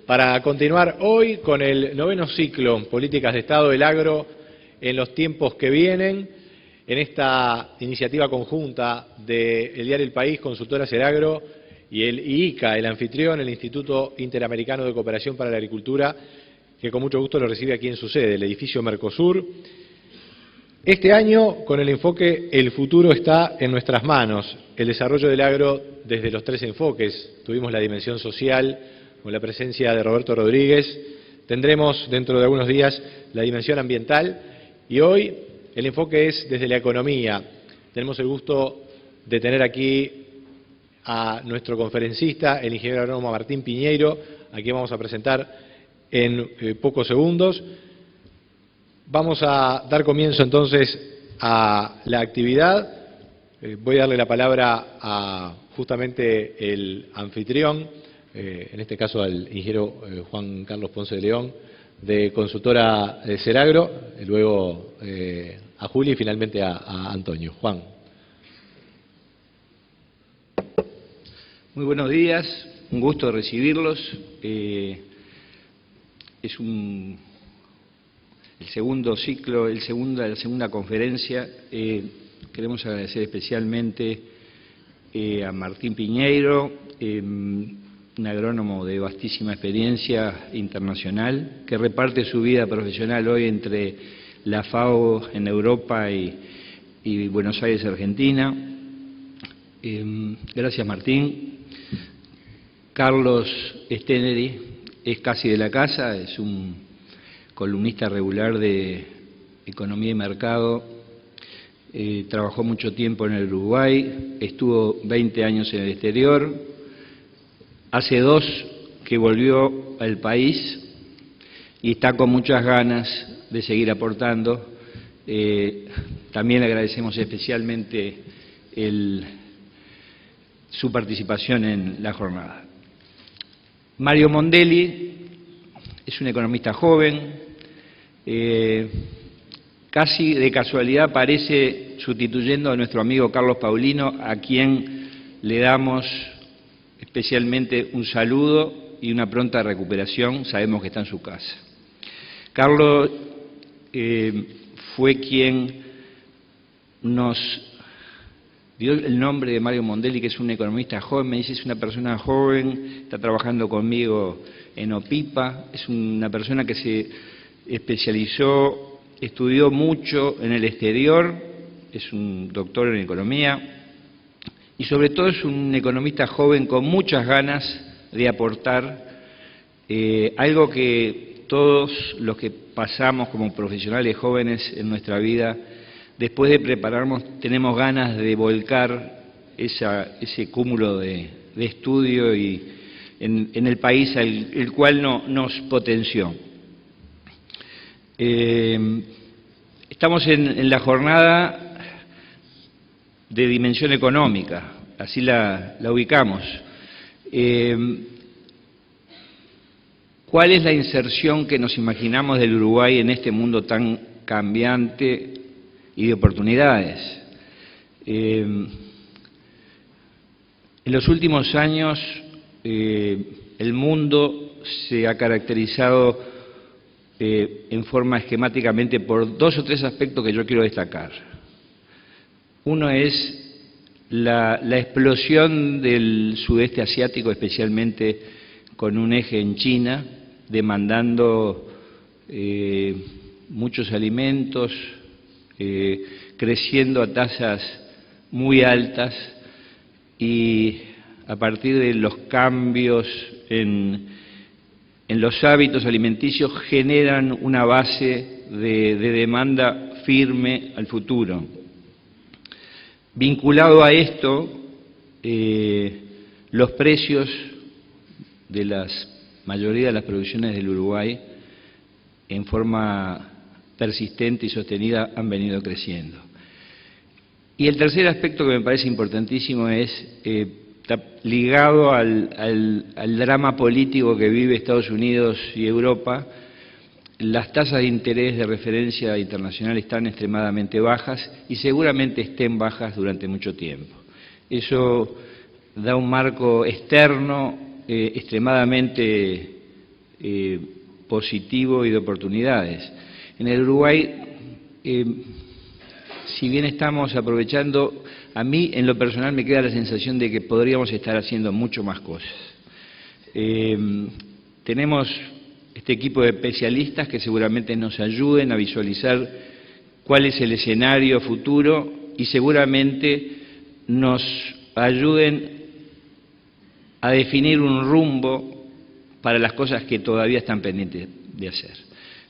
para continuar hoy con el noveno ciclo Políticas de Estado del Agro en los tiempos que vienen, en esta iniciativa conjunta del diario El País, Consultora Seragro y el IICA, el anfitrión, el Instituto Interamericano de Cooperación para la Agricultura, que con mucho gusto lo recibe aquí en su sede, el edificio Mercosur. Este año, con el enfoque El futuro está en nuestras manos, el desarrollo del agro desde los tres enfoques. Tuvimos la dimensión social, con la presencia de Roberto Rodríguez, tendremos dentro de algunos días la dimensión ambiental y hoy el enfoque es desde la economía. Tenemos el gusto de tener aquí a nuestro conferencista, el ingeniero agrónomo Martín Piñeiro, a quien vamos a presentar en pocos segundos. Vamos a dar comienzo entonces a la actividad. Voy a darle la palabra a justamente el anfitrión, en este caso al ingeniero Juan Carlos Ponce de León, de Consultora Seragro, luego a Juli y finalmente a Antonio. Juan. Muy buenos días, un gusto recibirlos. Es el segundo ciclo, la segunda conferencia. Queremos agradecer especialmente a Martín Piñeiro, un agrónomo de vastísima experiencia internacional, que reparte su vida profesional hoy entre la FAO en Europa y Buenos Aires, Argentina. Gracias, Martín. Carlos Steneri es casi de la casa, es un columnista regular de Economía y Mercado. Trabajó mucho tiempo en el Uruguay, estuvo 20 años en el exterior. Hace 2 que volvió al país y está con muchas ganas de seguir aportando. También agradecemos especialmente su participación en la jornada. Mario Mondelli es un economista joven, casi de casualidad aparece sustituyendo a nuestro amigo Carlos Paulino, a quien le damos especialmente un saludo y una pronta recuperación. Sabemos que está en su casa. Carlos fue quien nos dio el nombre de Mario Mondelli, que es un economista joven. Me dice, es una persona joven, está trabajando conmigo en OPIPA, es una persona que se especializó, estudió mucho en el exterior, es un doctor en economía, y sobre todo es un economista joven con muchas ganas de aportar algo que todos los que pasamos como profesionales jóvenes en nuestra vida, después de prepararnos, tenemos ganas de volcar ese cúmulo de estudio y en el país el cual nos potenció. Estamos en la jornada de dimensión económica, así la ubicamos. ¿Cuál es la inserción que nos imaginamos del Uruguay en este mundo tan cambiante y de oportunidades? En los últimos años el mundo se ha caracterizado en forma esquemáticamente por 2 o 3 aspectos que yo quiero destacar. Uno es la explosión del sudeste asiático, especialmente con un eje en China, demandando muchos alimentos, creciendo a tasas muy altas, y a partir de los cambios en los hábitos alimenticios generan una base de demanda firme al futuro. Vinculado a esto, los precios de la mayoría de las producciones del Uruguay en forma persistente y sostenida han venido creciendo. Y el tercer aspecto que me parece importantísimo es, está ligado al drama político que vive Estados Unidos y Europa. Las tasas de interés de referencia internacional están extremadamente bajas y seguramente estén bajas durante mucho tiempo. Eso da un marco externo extremadamente positivo y de oportunidades. En el Uruguay, si bien estamos aprovechando, a mí en lo personal me queda la sensación de que podríamos estar haciendo mucho más cosas. Tenemos este equipo de especialistas que seguramente nos ayuden a visualizar cuál es el escenario futuro y seguramente nos ayuden a definir un rumbo para las cosas que todavía están pendientes de hacer.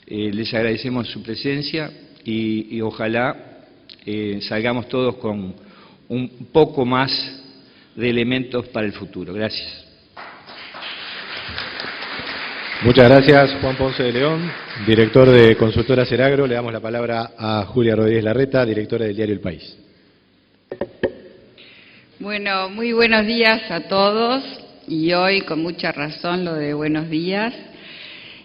Les agradecemos su presencia y ojalá salgamos todos con un poco más de elementos para el futuro. Gracias. Muchas gracias, Juan Ponce de León, director de Consultora Seragro. Le damos la palabra a Julia Rodríguez Larreta, directora del diario El País. Bueno, muy buenos días a todos, y hoy con mucha razón lo de buenos días.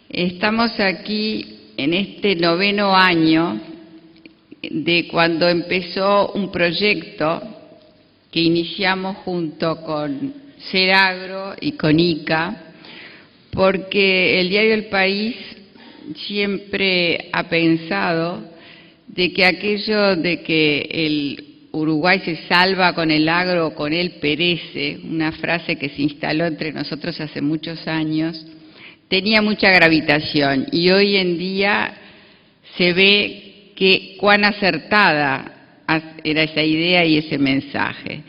Estamos aquí en este 9º año de cuando empezó un proyecto que iniciamos junto con Seragro y con ICA, porque el diario El País siempre ha pensado de que aquello de que el Uruguay se salva con el agro o con él perece, una frase que se instaló entre nosotros hace muchos años, tenía mucha gravitación, y hoy en día se ve que cuán acertada era esa idea y ese mensaje.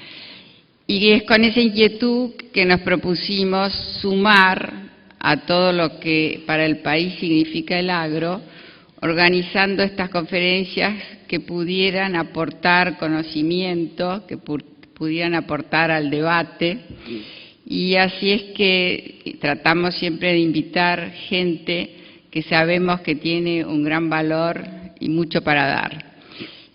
Y es con esa inquietud que nos propusimos sumar a todo lo que para el país significa el agro, organizando estas conferencias que pudieran aportar conocimiento, que pudieran aportar al debate, y así es que tratamos siempre de invitar gente que sabemos que tiene un gran valor y mucho para dar.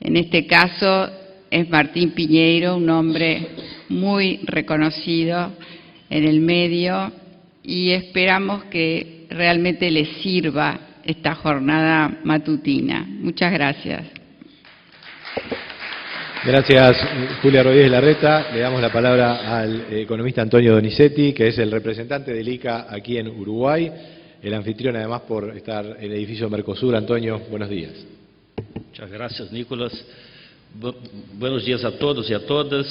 En este caso es Martín Piñeiro, un hombre muy reconocido en el medio, y esperamos que realmente les sirva esta jornada matutina. Muchas gracias. Gracias, Julia Rodríguez Larreta. Le damos la palabra al economista Antonio Donizetti, que es el representante del ICA aquí en Uruguay, el anfitrión además por estar en el edificio Mercosur. Antonio, buenos días. Muchas gracias, Nicolás. Buenos días a todos y a todas.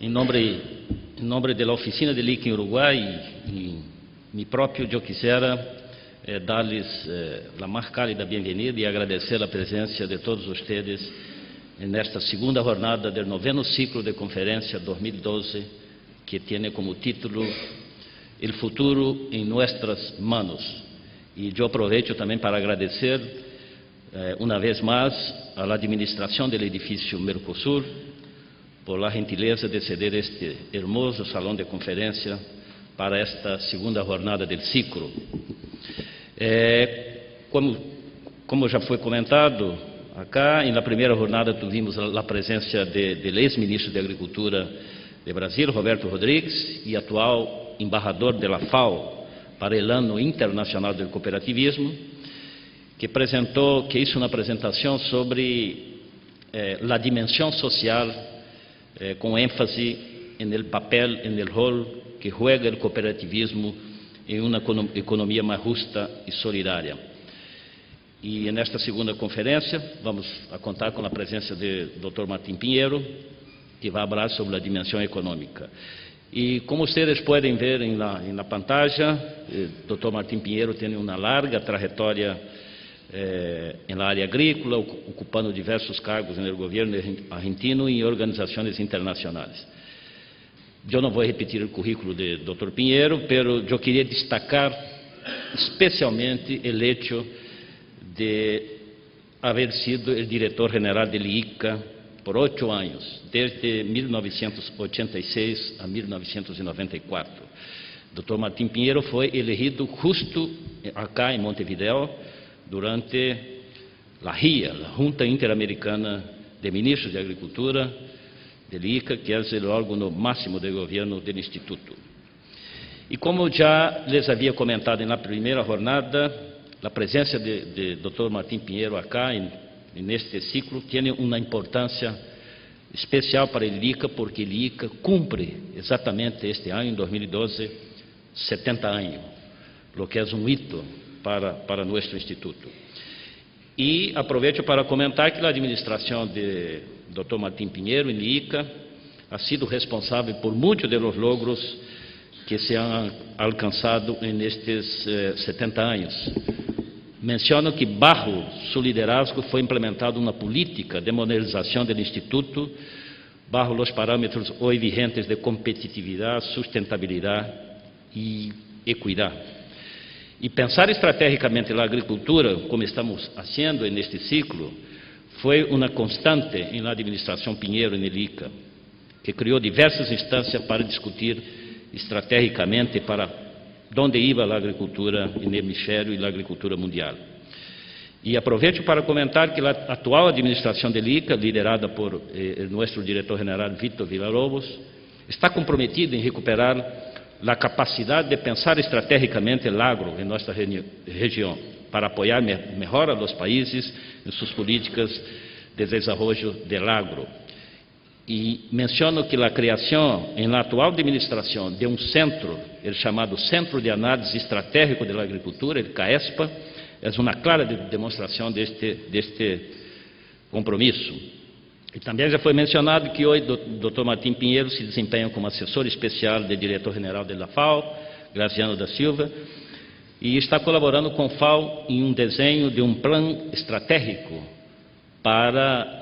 En nombre de la oficina del ICA en Uruguay y mi propio, yo quisiera darles la más cálida bienvenida y agradecer la presencia de todos ustedes en esta segunda jornada del 9º ciclo de conferencia 2012, que tiene como título El futuro en nuestras manos. Y yo aprovecho también para agradecer una vez más a la administración del edificio Mercosur por la gentileza de ceder este hermoso salón de conferencia para esta segunda jornada del ciclo. Como já foi comentado acá, na primeira jornada tivemos a presença do ex-ministro de Agricultura de Brasil, Roberto Rodrigues, e atual embaixador da FAO para o Ano Internacional do Cooperativismo, que hizo uma apresentação sobre a dimensão social, com ênfase no papel, no rol que juega o cooperativismo em uma economia mais justa e solidária. E nesta segunda conferência vamos a contar com a presença do Dr. Martín Piñeiro, que vai falar sobre a dimensão econômica. E como vocês podem ver na pantalla, o Dr. Martín Piñeiro tem uma larga trajetória na área agrícola, ocupando diversos cargos no governo argentino e em organizações internacionais. Eu não vou repetir o currículo do Dr. Piñeiro, mas eu queria destacar especialmente o hecho de haber sido o diretor-geral do ICA por 8 anos, desde 1986 a 1994. Dr. Martín Piñeiro foi elegido justo acá em Montevideo durante a RIA, a Junta Interamericana de Ministros de Agricultura del ICA, que é o órgão máximo de governo do Instituto. E como já les havia comentado na primeira jornada, a presença de Dr. Martín Piñeiro acá, neste ciclo, tem uma importância especial para o ICA, porque o ICA cumpre exatamente este ano, em 2012, 70 anos. lo que es un hito para nuestro instituto. Y aprovecho para comentar que la administración de Dr. Martín Pinheiro, en ICA, ha sido responsable por muchos de los logros que se han alcanzado en estos 70 años. Menciono que bajo su liderazgo fue implementada una política de modernización del instituto bajo los parámetros hoy vigentes de competitividad, sustentabilidad y equidad. Y pensar estratégicamente la agricultura, como estamos haciendo en este ciclo, fue una constante en la administración Pinheiro en el ICA, que creó diversas instancias para discutir estratégicamente para dónde iba la agricultura en el hemisferio y la agricultura mundial. Y aprovecho para comentar que la actual administración del ICA, liderada por nuestro director general Víctor Villalobos, está comprometida en recuperar la capacidad de pensar estratégicamente el agro en nuestra región, para apoyar mejor a los países en sus políticas de desarrollo del agro. Y menciono que la creación en la actual administración de un centro, el llamado Centro de Análisis Estratégico de la Agricultura, el CAESPA, es una clara demostración de este compromiso. Y también ya fue mencionado que hoy Dr. Martín Pinheiro se desempeña como asesor especial del director general de la FAO, Graziano da Silva, y está colaborando con FAO en un diseño de un plan estratégico para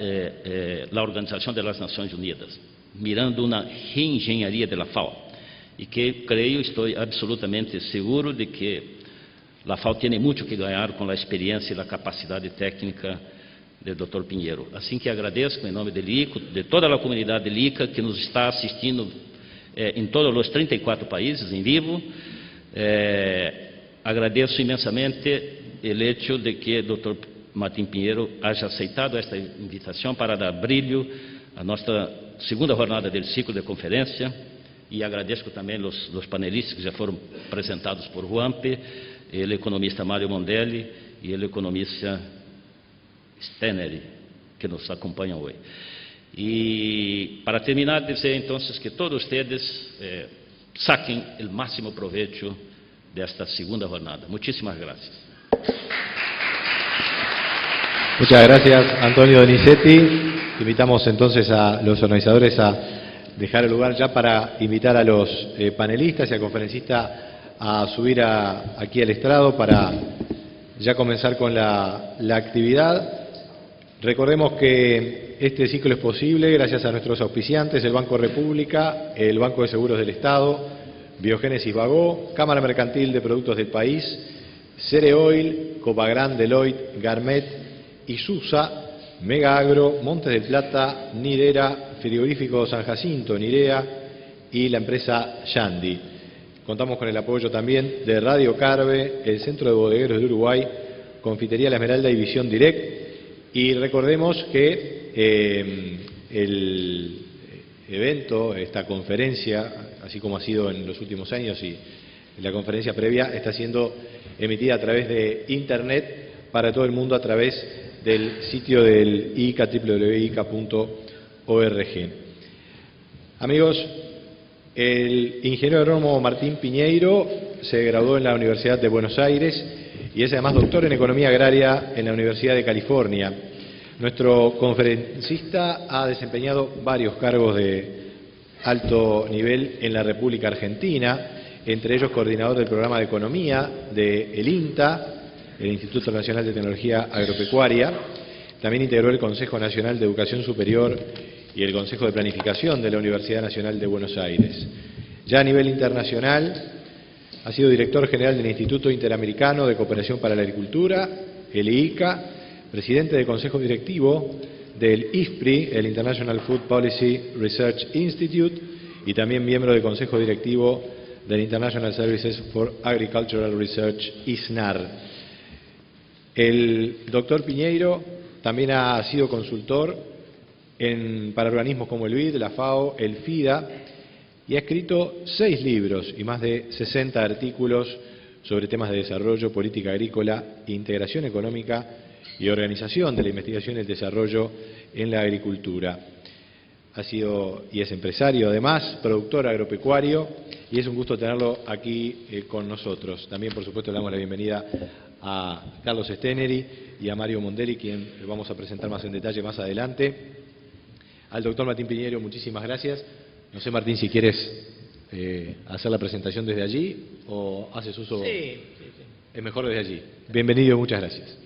la Organización de las Naciones Unidas, mirando una reengenharia de la FAO, y que creo, estoy absolutamente seguro de que la FAO tiene mucho que ganar con la experiencia y la capacidad técnica del Dr. Pinheiro. Assim que agradeço em nome del ICA, de toda a comunidade del ICA que nos está assistindo em todos os 34 países em vivo. Agradeço imensamente o hecho de que o Dr. Martín Pinheiro haya aceitado esta invitação para dar brilho à nossa segunda jornada do ciclo de conferência, e agradeço também os panelistas que já foram apresentados por Juanpe, o economista Mário Mondelli e o economista Steneri, que nos acompañan hoy. Y para terminar, deseo entonces que todos ustedes saquen el máximo provecho de esta segunda jornada. Muchísimas gracias. Muchas gracias, Antonio Donizetti. Invitamos entonces a los organizadores a dejar el lugar ya para invitar a los panelistas y al conferencista a subir aquí al estrado para ya comenzar con la actividad. Recordemos que este ciclo es posible gracias a nuestros auspiciantes, el Banco República, el Banco de Seguros del Estado, Biogénesis Bagó, Cámara Mercantil de Productos del País, Cereoil, Copagran, Deloitte, Garmet, Isusa, Mega Agro, Montes del Plata, Nidera, Frigorífico San Jacinto, Nirea y la empresa Yandi. Contamos con el apoyo también de Radio Carve, el Centro de Bodegueros de Uruguay, Confitería La Esmeralda y Visión Direct. Y recordemos que el evento, esta conferencia, así como ha sido en los últimos años y la conferencia previa, está siendo emitida a través de Internet para todo el mundo a través del sitio del ICA, www.ica.org. Amigos, el ingeniero agrónomo Martín Pinheiro se graduó en la Universidad de Buenos Aires y es además doctor en Economía Agraria en la Universidad de California. Nuestro conferencista ha desempeñado varios cargos de alto nivel en la República Argentina, entre ellos coordinador del programa de Economía del INTA, el Instituto Nacional de Tecnología Agropecuaria. También integró el Consejo Nacional de Educación Superior y el Consejo de Planificación de la Universidad Nacional de Buenos Aires. Ya a nivel internacional, ha sido director general del Instituto Interamericano de Cooperación para la Agricultura, el ICA, presidente del Consejo Directivo del IFPRI, el International Food Policy Research Institute, y también miembro del Consejo Directivo del International Services for Agricultural Research, ISNAR. El doctor Pinheiro también ha sido consultor para organismos como el BID, la FAO, el FIDA, y ha escrito 6 libros y más de 60 artículos sobre temas de desarrollo, política agrícola, integración económica y organización de la investigación y el desarrollo en la agricultura. ha sido y es empresario además, productor agropecuario, y es un gusto tenerlo aquí con nosotros. También, por supuesto, le damos la bienvenida a Carlos Steneri y a Mario Mondelli, quien vamos a presentar más en detalle más adelante. Al doctor Martín Piñeiro, muchísimas gracias. No sé, Martín, si quieres hacer la presentación desde allí o haces uso... Sí. Es mejor desde allí. Bienvenido, muchas gracias.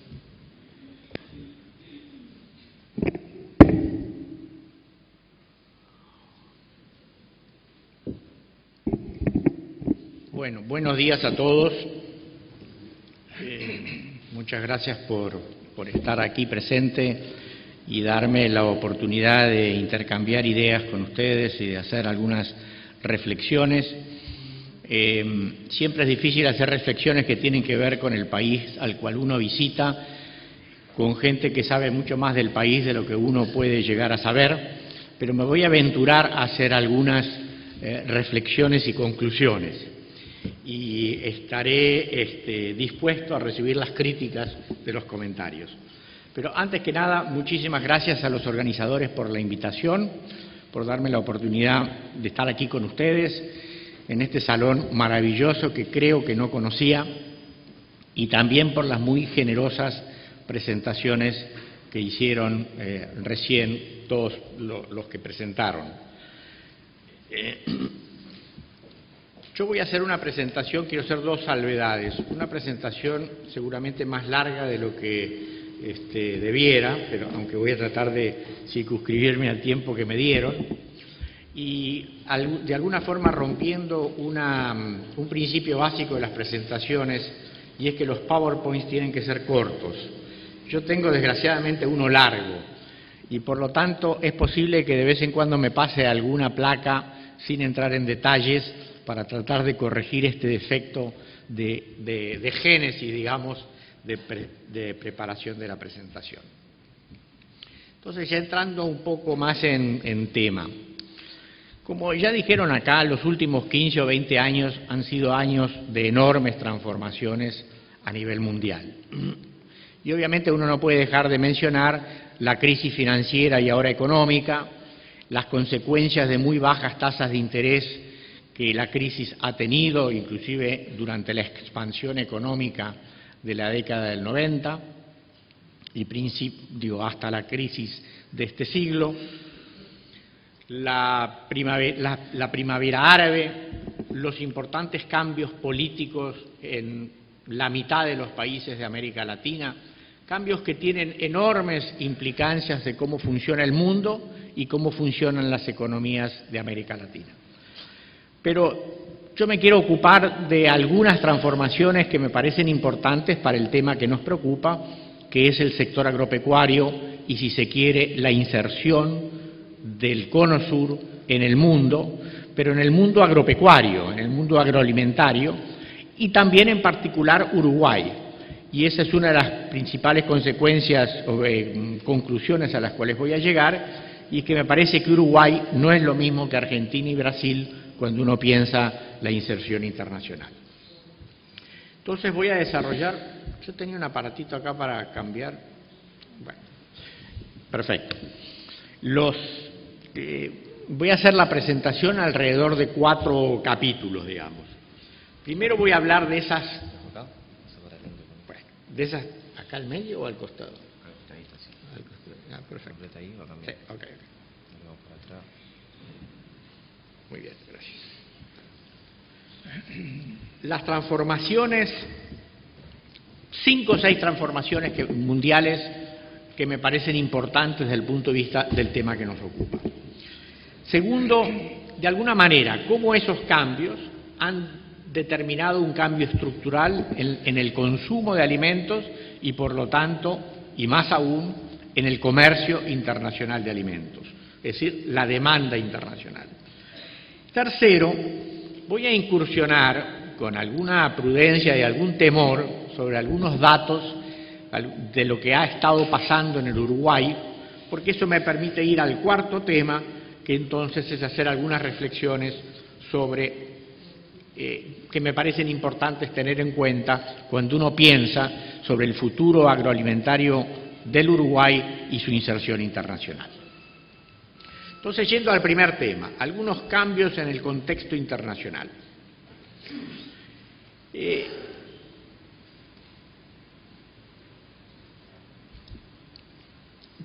Bueno, buenos días a todos. Muchas gracias por estar aquí presente y darme la oportunidad de intercambiar ideas con ustedes y de hacer algunas reflexiones. Siempre es difícil hacer reflexiones que tienen que ver con el país al cual uno visita, con gente que sabe mucho más del país de lo que uno puede llegar a saber, pero me voy a aventurar a hacer algunas reflexiones y conclusiones. Y estaré dispuesto a recibir las críticas de los comentarios. Pero antes que nada, muchísimas gracias a los organizadores por la invitación, por darme la oportunidad de estar aquí con ustedes en este salón maravilloso que creo que no conocía, y también por las muy generosas presentaciones que hicieron recién todos los que presentaron. Yo voy a hacer una presentación, quiero hacer dos salvedades. Una presentación seguramente más larga de lo que debiera, pero aunque voy a tratar de circunscribirme al tiempo que me dieron, y de alguna forma rompiendo un principio básico de las presentaciones, y es que los PowerPoints tienen que ser cortos. Yo tengo desgraciadamente uno largo, y por lo tanto es posible que de vez en cuando me pase alguna placa sin entrar en detalles, para tratar de corregir este defecto de génesis, digamos, de preparación de la presentación. Entonces, ya entrando un poco más en tema. Como ya dijeron acá, los últimos 15 o 20 años han sido años de enormes transformaciones a nivel mundial. Y obviamente uno no puede dejar de mencionar la crisis financiera y ahora económica, las consecuencias de muy bajas tasas de interés que la crisis ha tenido, inclusive durante la expansión económica de la década del 90 y hasta la crisis de este siglo, la primavera árabe, los importantes cambios políticos en la mitad de los países de América Latina, cambios que tienen enormes implicancias de cómo funciona el mundo y cómo funcionan las economías de América Latina. Pero yo me quiero ocupar de algunas transformaciones que me parecen importantes para el tema que nos preocupa, que es el sector agropecuario y, si se quiere, la inserción del Cono Sur en el mundo, pero en el mundo agropecuario, en el mundo agroalimentario, y también en particular Uruguay. Y esa es una de las principales consecuencias o conclusiones a las cuales voy a llegar, y es que me parece que Uruguay no es lo mismo que Argentina y Brasil cuando uno piensa la inserción internacional. Entonces voy a desarrollar, yo tenía un aparatito acá para cambiar, bueno, perfecto. Voy a hacer la presentación alrededor de 4 capítulos, digamos. Primero voy a hablar de esas, ¿acá al medio o al costado? Al costadito, sí. Al costado. Ah, perfecto. Completa ahí, va a cambiar. Sí, ok. Vamos para atrás. Muy bien, gracias. Las transformaciones, 5 o 6 transformaciones mundiales que me parecen importantes desde el punto de vista del tema que nos ocupa. Segundo, de alguna manera, cómo esos cambios han determinado un cambio estructural en el consumo de alimentos y, por lo tanto, y más aún, en el comercio internacional de alimentos, es decir, la demanda internacional. Tercero, voy a incursionar con alguna prudencia y algún temor sobre algunos datos de lo que ha estado pasando en el Uruguay, porque eso me permite ir al cuarto tema, que entonces es hacer algunas reflexiones sobre que me parecen importantes tener en cuenta cuando uno piensa sobre el futuro agroalimentario del Uruguay y su inserción internacional. Entonces, yendo al primer tema, algunos cambios en el contexto internacional.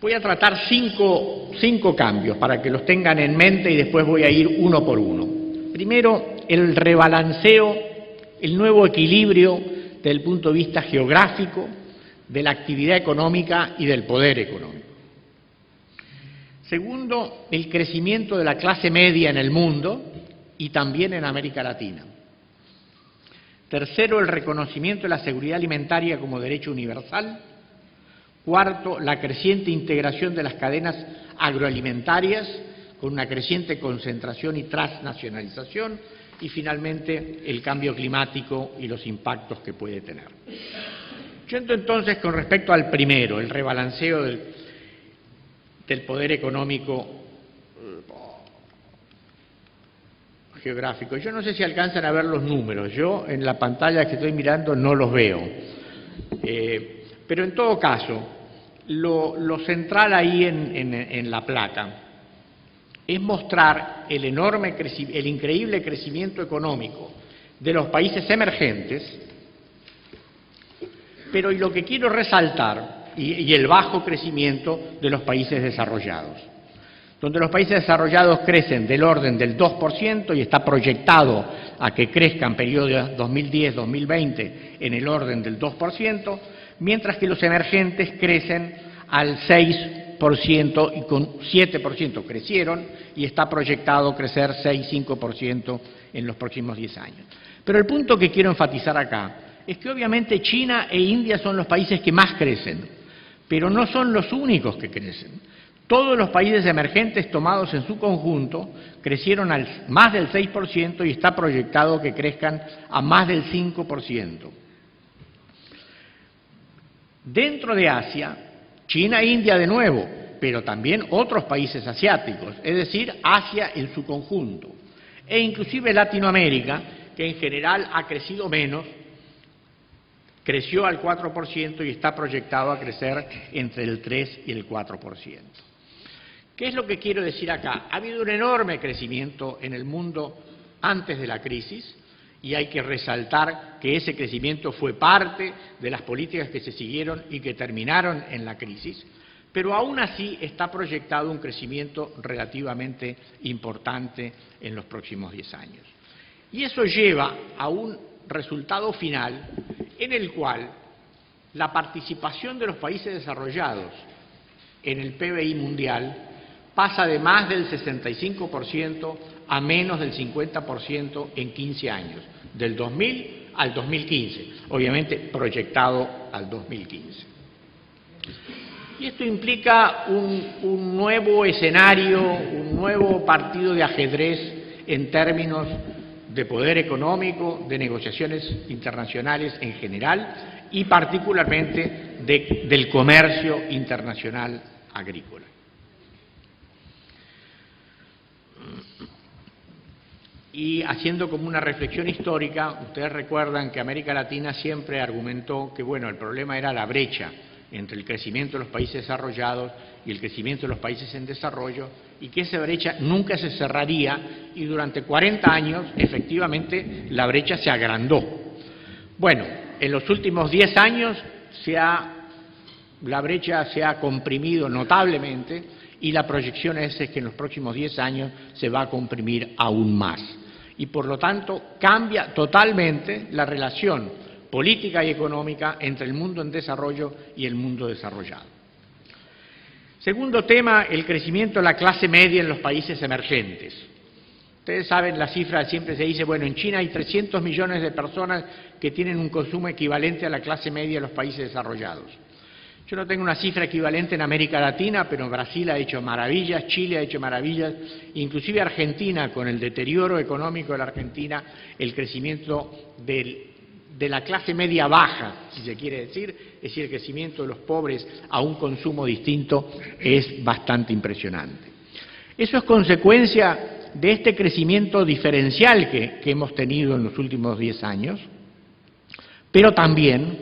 Voy a tratar cinco cambios para que los tengan en mente y después voy a ir uno por uno. Primero, el rebalanceo, el nuevo equilibrio desde el punto de vista geográfico, de la actividad económica y del poder económico. Segundo, el crecimiento de la clase media en el mundo y también en América Latina. Tercero, el reconocimiento de la seguridad alimentaria como derecho universal. Cuarto, la creciente integración de las cadenas agroalimentarias con una creciente concentración y transnacionalización. Y finalmente, el cambio climático y los impactos que puede tener. Yendo entonces con respecto al primero, el rebalanceo del poder económico geográfico. Yo no sé si alcanzan a ver los números, yo en la pantalla que estoy mirando no los veo. Pero en todo caso, lo central ahí en la placa es mostrar el increíble crecimiento económico de los países emergentes, pero y lo que quiero resaltar, y el bajo crecimiento de los países desarrollados, donde los países desarrollados crecen del orden del 2% y está proyectado a que crezcan periodo 2010-2020 en el orden del 2%, mientras que los emergentes crecen al 6% y con 7% crecieron y está proyectado crecer 6-5% en los próximos 10 años. Pero el punto que quiero enfatizar acá es que obviamente China e India son los países que más crecen, pero no son los únicos que crecen. Todos los países emergentes tomados en su conjunto crecieron al más del 6% y está proyectado que crezcan a más del 5%. Dentro de Asia, China e India de nuevo, pero también otros países asiáticos, es decir, Asia en su conjunto, e inclusive Latinoamérica, que en general ha crecido menos, creció al 4% y está proyectado a crecer entre el 3 y el 4%. ¿Qué es lo que quiero decir acá? Ha habido un enorme crecimiento en el mundo antes de la crisis y hay que resaltar que ese crecimiento fue parte de las políticas que se siguieron y que terminaron en la crisis, pero aún así está proyectado un crecimiento relativamente importante en los próximos 10 años. Y eso lleva a un resultado final en el cual la participación de los países desarrollados en el PBI mundial pasa de más del 65% a menos del 50% en 15 años, del 2000 al 2015, obviamente proyectado al 2015. Y esto implica un nuevo escenario, un nuevo partido de ajedrez en términos de poder económico, de negociaciones internacionales en general y particularmente del comercio internacional agrícola. Y haciendo como una reflexión histórica, ustedes recuerdan que América Latina siempre argumentó que, bueno, el problema era la brecha entre el crecimiento de los países desarrollados y el crecimiento de los países en desarrollo, y que esa brecha nunca se cerraría, y durante 40 años, efectivamente, la brecha se agrandó. Bueno, en los últimos 10 años la brecha se ha comprimido notablemente, y la proyección es que en los próximos 10 años se va a comprimir aún más. Y por lo tanto cambia totalmente la relación política y económica entre el mundo en desarrollo y el mundo desarrollado. Segundo tema, el crecimiento de la clase media en los países emergentes. Ustedes saben la cifra, siempre se dice, bueno, en China hay 300 millones de personas que tienen un consumo equivalente a la clase media de los países desarrollados. Yo no tengo una cifra equivalente en América Latina, pero Brasil ha hecho maravillas, Chile ha hecho maravillas, inclusive Argentina, con el deterioro económico de la Argentina, el crecimiento de la clase media baja, si se quiere decir, es decir, el crecimiento de los pobres a un consumo distinto es bastante impresionante. Eso es consecuencia de este crecimiento diferencial que hemos tenido en los últimos 10 años, pero también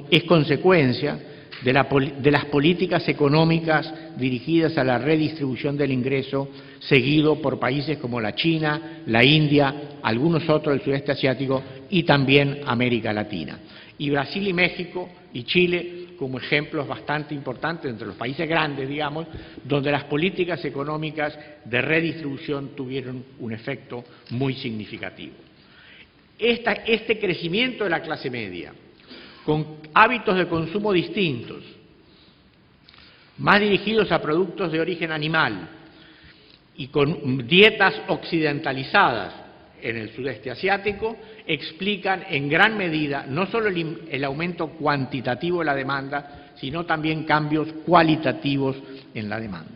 es consecuencia de las políticas económicas dirigidas a la redistribución del ingreso, seguido por países como la China, la India, algunos otros del sudeste asiático y también América Latina. Y Brasil y México y Chile como ejemplos bastante importantes entre los países grandes, digamos, donde las políticas económicas de redistribución tuvieron un efecto muy significativo. Este crecimiento de la clase media, con hábitos de consumo distintos, más dirigidos a productos de origen animal y con dietas occidentalizadas en el sudeste asiático, explican en gran medida no solo el aumento cuantitativo de la demanda, sino también cambios cualitativos en la demanda.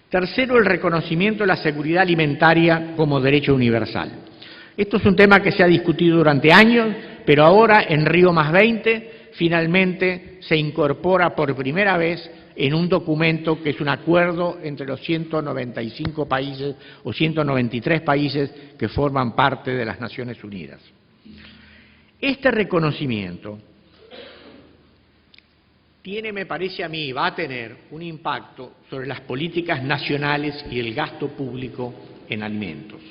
Tercero, el reconocimiento de la seguridad alimentaria como derecho universal. Esto es un tema que se ha discutido durante años, pero ahora en Río+20 finalmente se incorpora por primera vez en un documento que es un acuerdo entre los 195 países o 193 países que forman parte de las Naciones Unidas. Este reconocimiento tiene, me parece a mí, va a tener un impacto sobre las políticas nacionales y el gasto público en alimentos.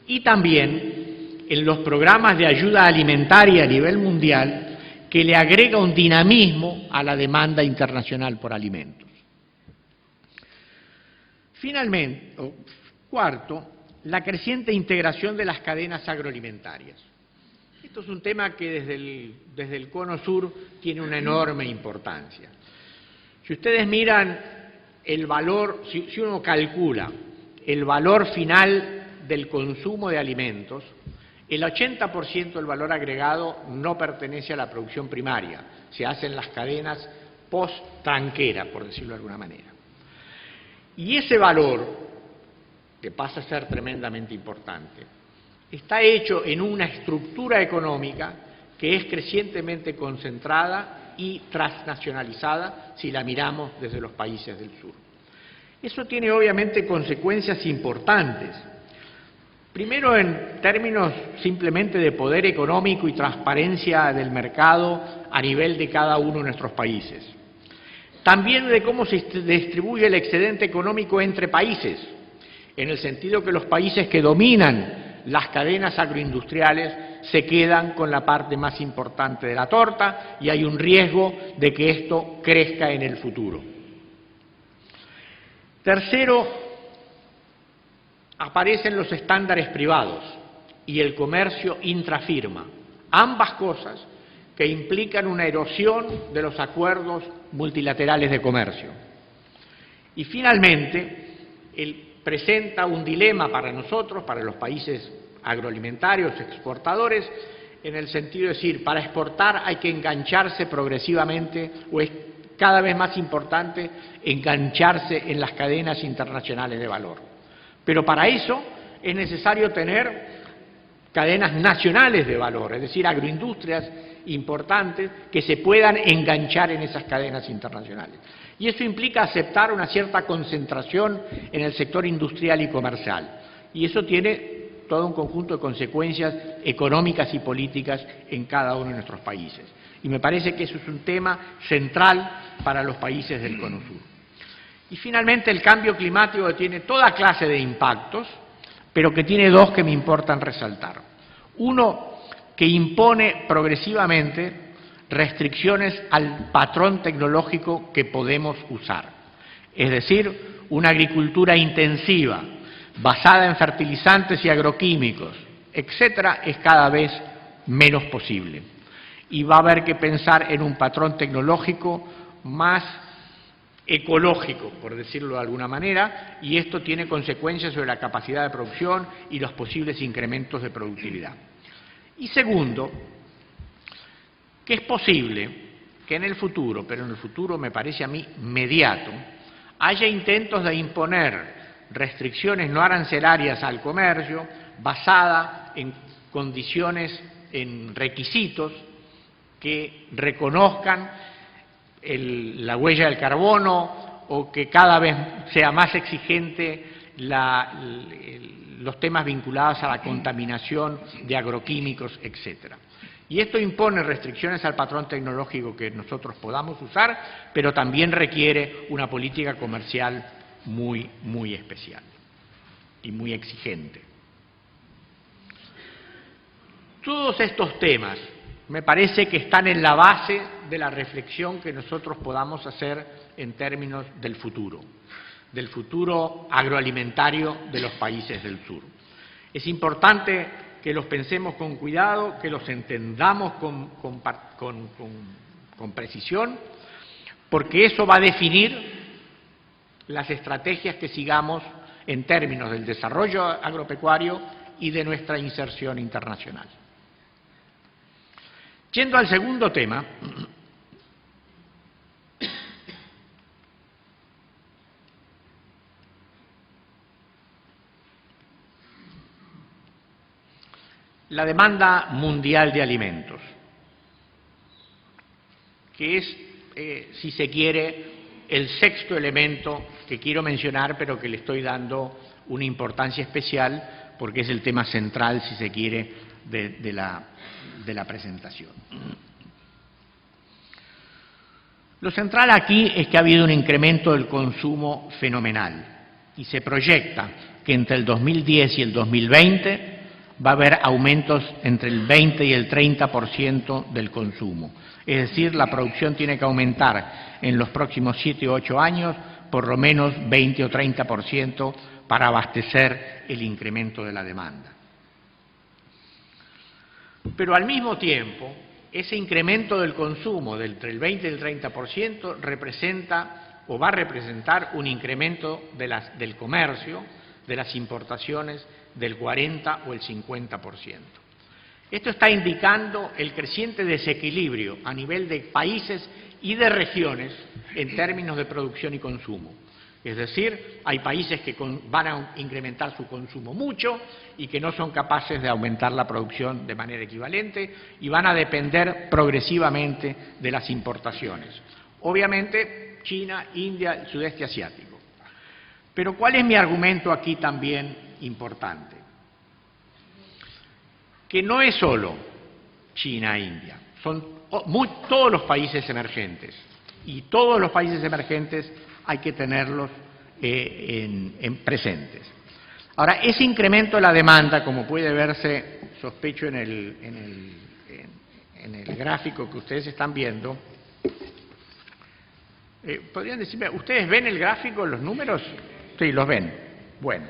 Y también en los programas de ayuda alimentaria a nivel mundial, que le agrega un dinamismo a la demanda internacional por alimentos. Finalmente, cuarto, la creciente integración de las cadenas agroalimentarias. Esto es un tema que desde el Cono Sur tiene una enorme importancia. Si ustedes miran el valor, si uno calcula el valor final del consumo de alimentos, el 80% del valor agregado no pertenece a la producción primaria, se hace en las cadenas post-tranquera, por decirlo de alguna manera. Y ese valor, que pasa a ser tremendamente importante, está hecho en una estructura económica que es crecientemente concentrada y transnacionalizada si la miramos desde los países del sur. Eso tiene obviamente consecuencias importantes. Primero, en términos simplemente de poder económico y transparencia del mercado a nivel de cada uno de nuestros países. También de cómo se distribuye el excedente económico entre países, en el sentido que los países que dominan las cadenas agroindustriales se quedan con la parte más importante de la torta y hay un riesgo de que esto crezca en el futuro. Tercero, aparecen los estándares privados y el comercio intrafirma, ambas cosas que implican una erosión de los acuerdos multilaterales de comercio. Y finalmente, presenta un dilema para nosotros, para los países agroalimentarios, exportadores, en el sentido de decir, para exportar hay que engancharse progresivamente, o es cada vez más importante engancharse en las cadenas internacionales de valor. Pero para eso es necesario tener cadenas nacionales de valor, es decir, agroindustrias importantes que se puedan enganchar en esas cadenas internacionales. Y eso implica aceptar una cierta concentración en el sector industrial y comercial. Y eso tiene todo un conjunto de consecuencias económicas y políticas en cada uno de nuestros países. Y me parece que eso es un tema central para los países del Cono Sur. Y finalmente el cambio climático que tiene toda clase de impactos, pero que tiene dos que me importan resaltar. Uno, que impone progresivamente restricciones al patrón tecnológico que podemos usar. Es decir, una agricultura intensiva, basada en fertilizantes y agroquímicos, etcétera, es cada vez menos posible. Y va a haber que pensar en un patrón tecnológico más ecológico, por decirlo de alguna manera, y esto tiene consecuencias sobre la capacidad de producción y los posibles incrementos de productividad. Y segundo, que es posible que en el futuro, pero en el futuro me parece a mí inmediato, haya intentos de imponer restricciones no arancelarias al comercio basada en condiciones, en requisitos que reconozcan la huella del carbono o que cada vez sea más exigente los temas vinculados a la contaminación de agroquímicos, etcétera. Y esto impone restricciones al patrón tecnológico que nosotros podamos usar, pero también requiere una política comercial muy, muy especial y muy exigente. Todos estos temas me parece que están en la base de la reflexión que nosotros podamos hacer en términos del futuro agroalimentario de los países del sur. Es importante que los pensemos con cuidado, que los entendamos con precisión, porque eso va a definir las estrategias que sigamos en términos del desarrollo agropecuario y de nuestra inserción internacional. Yendo al segundo tema, la demanda mundial de alimentos, que es, si se quiere, el sexto elemento que quiero mencionar, pero que le estoy dando una importancia especial porque es el tema central, si se quiere, de la presentación. Lo central aquí es que ha habido un incremento del consumo fenomenal y se proyecta que entre el 2010 y el 2020 va a haber aumentos entre el 20 y el 30% del consumo. Es decir, la producción tiene que aumentar en los próximos 7 o 8 años por lo menos 20 o 30% para abastecer el incremento de la demanda. Pero al mismo tiempo, ese incremento del consumo de entre el 20 y el 30% representa o va a representar un incremento del comercio, de las importaciones, del 40 o el 50%. Esto está indicando el creciente desequilibrio a nivel de países y de regiones en términos de producción y consumo. Es decir, hay países que van a incrementar su consumo mucho y que no son capaces de aumentar la producción de manera equivalente y van a depender progresivamente de las importaciones. Obviamente, China, India, el sudeste asiático. Pero ¿cuál es mi argumento aquí también importante? Que no es solo China e India, son todos los países emergentes. Y todos los países emergentes hay que tenerlos en presentes. Ahora, ese incremento de la demanda, como puede verse, sospecho, en el gráfico que ustedes están viendo, ¿podrían decirme, ustedes ven el gráfico, los números? Sí, los ven. Bueno.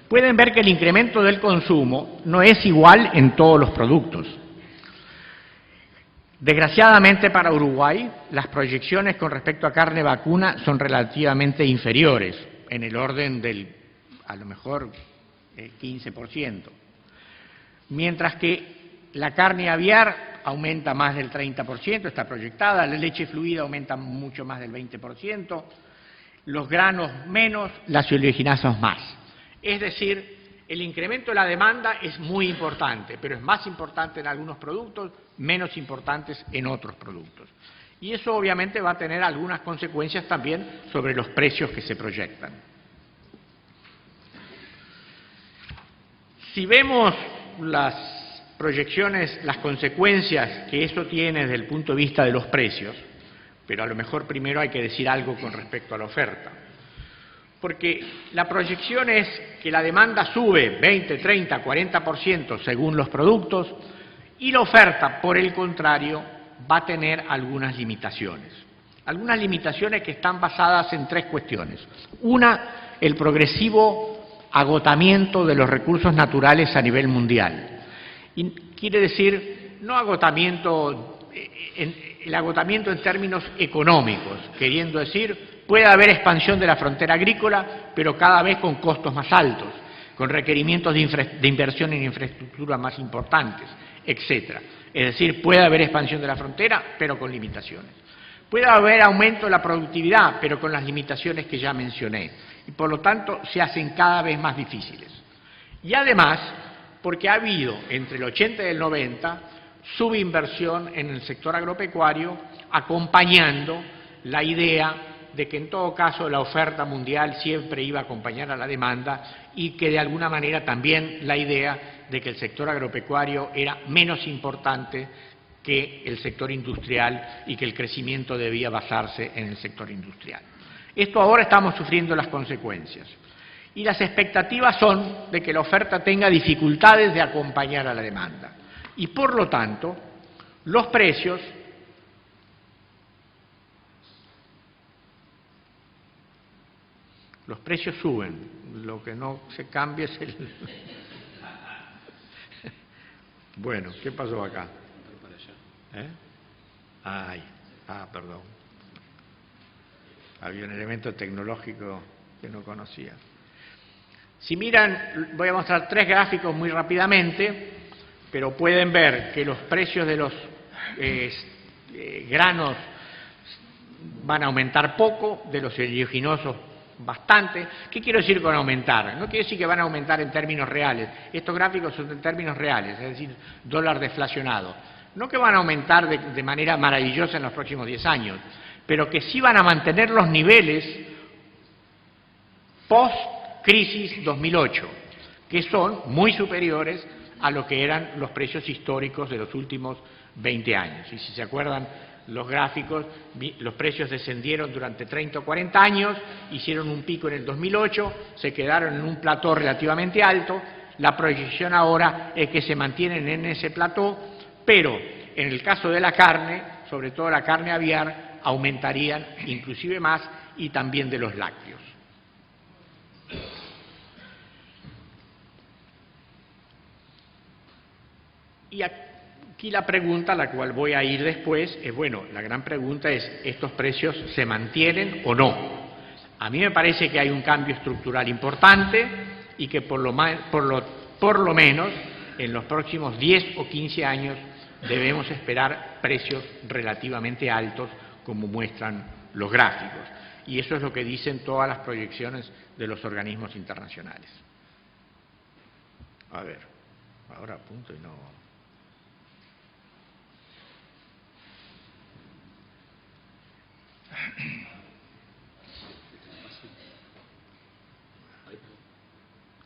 Pueden ver que el incremento del consumo no es igual en todos los productos. Desgraciadamente para Uruguay, las proyecciones con respecto a carne vacuna son relativamente inferiores, en el orden del, a lo mejor, 15%. Mientras que la carne aviar aumenta más del 30%, está proyectada, la leche fluida aumenta mucho más del 20%, los granos menos, las oleaginosas más. Es decir, el incremento de la demanda es muy importante, pero es más importante en algunos productos, menos importantes en otros productos. Y eso obviamente va a tener algunas consecuencias también sobre los precios que se proyectan. Si vemos las proyecciones, las consecuencias que eso tiene desde el punto de vista de los precios, pero a lo mejor primero hay que decir algo con respecto a la oferta. Porque la proyección es que la demanda sube 20, 30, 40% según los productos y la oferta, por el contrario, va a tener algunas limitaciones. Algunas limitaciones que están basadas en tres cuestiones. Una, el progresivo agotamiento de los recursos naturales a nivel mundial. Y quiere decir, no agotamiento, el agotamiento en términos económicos, queriendo decir, puede haber expansión de la frontera agrícola, pero cada vez con costos más altos, con requerimientos de inversión en infraestructura más importantes, etc. Es decir, puede haber expansión de la frontera, pero con limitaciones. Puede haber aumento de la productividad, pero con las limitaciones que ya mencioné. Y por lo tanto, se hacen cada vez más difíciles. Y además, porque ha habido, entre el 80 y el 90, subinversión en el sector agropecuario, acompañando la idea de que en todo caso la oferta mundial siempre iba a acompañar a la demanda y que de alguna manera también la idea de que el sector agropecuario era menos importante que el sector industrial y que el crecimiento debía basarse en el sector industrial. Esto ahora estamos sufriendo las consecuencias. Y las expectativas son de que la oferta tenga dificultades de acompañar a la demanda. Y por lo tanto, los precios suben. Lo que no se cambia es el... Bueno, ¿qué pasó acá? Perdón. Había un elemento tecnológico que no conocía. Si miran, voy a mostrar 3 gráficos muy rápidamente, pero pueden ver que los precios de los granos van a aumentar poco, de los oleaginosos bastante. ¿Qué quiero decir con aumentar? No quiere decir que van a aumentar en términos reales. Estos gráficos son en términos reales, es decir, dólar deflacionado. No que van a aumentar de manera maravillosa en los próximos 10 años, pero que sí van a mantener los niveles post-crisis 2008, que son muy superiores a lo que eran los precios históricos de los últimos 20 años. Y si se acuerdan los gráficos, los precios descendieron durante 30 o 40 años, hicieron un pico en el 2008, se quedaron en un plató relativamente alto. La proyección ahora es que se mantienen en ese plató, pero en el caso de la carne, sobre todo la carne aviar, aumentarían inclusive más, y también de los lácteos. Y aquí la pregunta a la cual voy a ir después es, bueno, la gran pregunta es, ¿estos precios se mantienen o no? A mí me parece que hay un cambio estructural importante y que por lo menos en los próximos 10 o 15 años debemos esperar precios relativamente altos, como muestran los gráficos. Y eso es lo que dicen todas las proyecciones de los organismos internacionales. A ver, ahora apunto y no...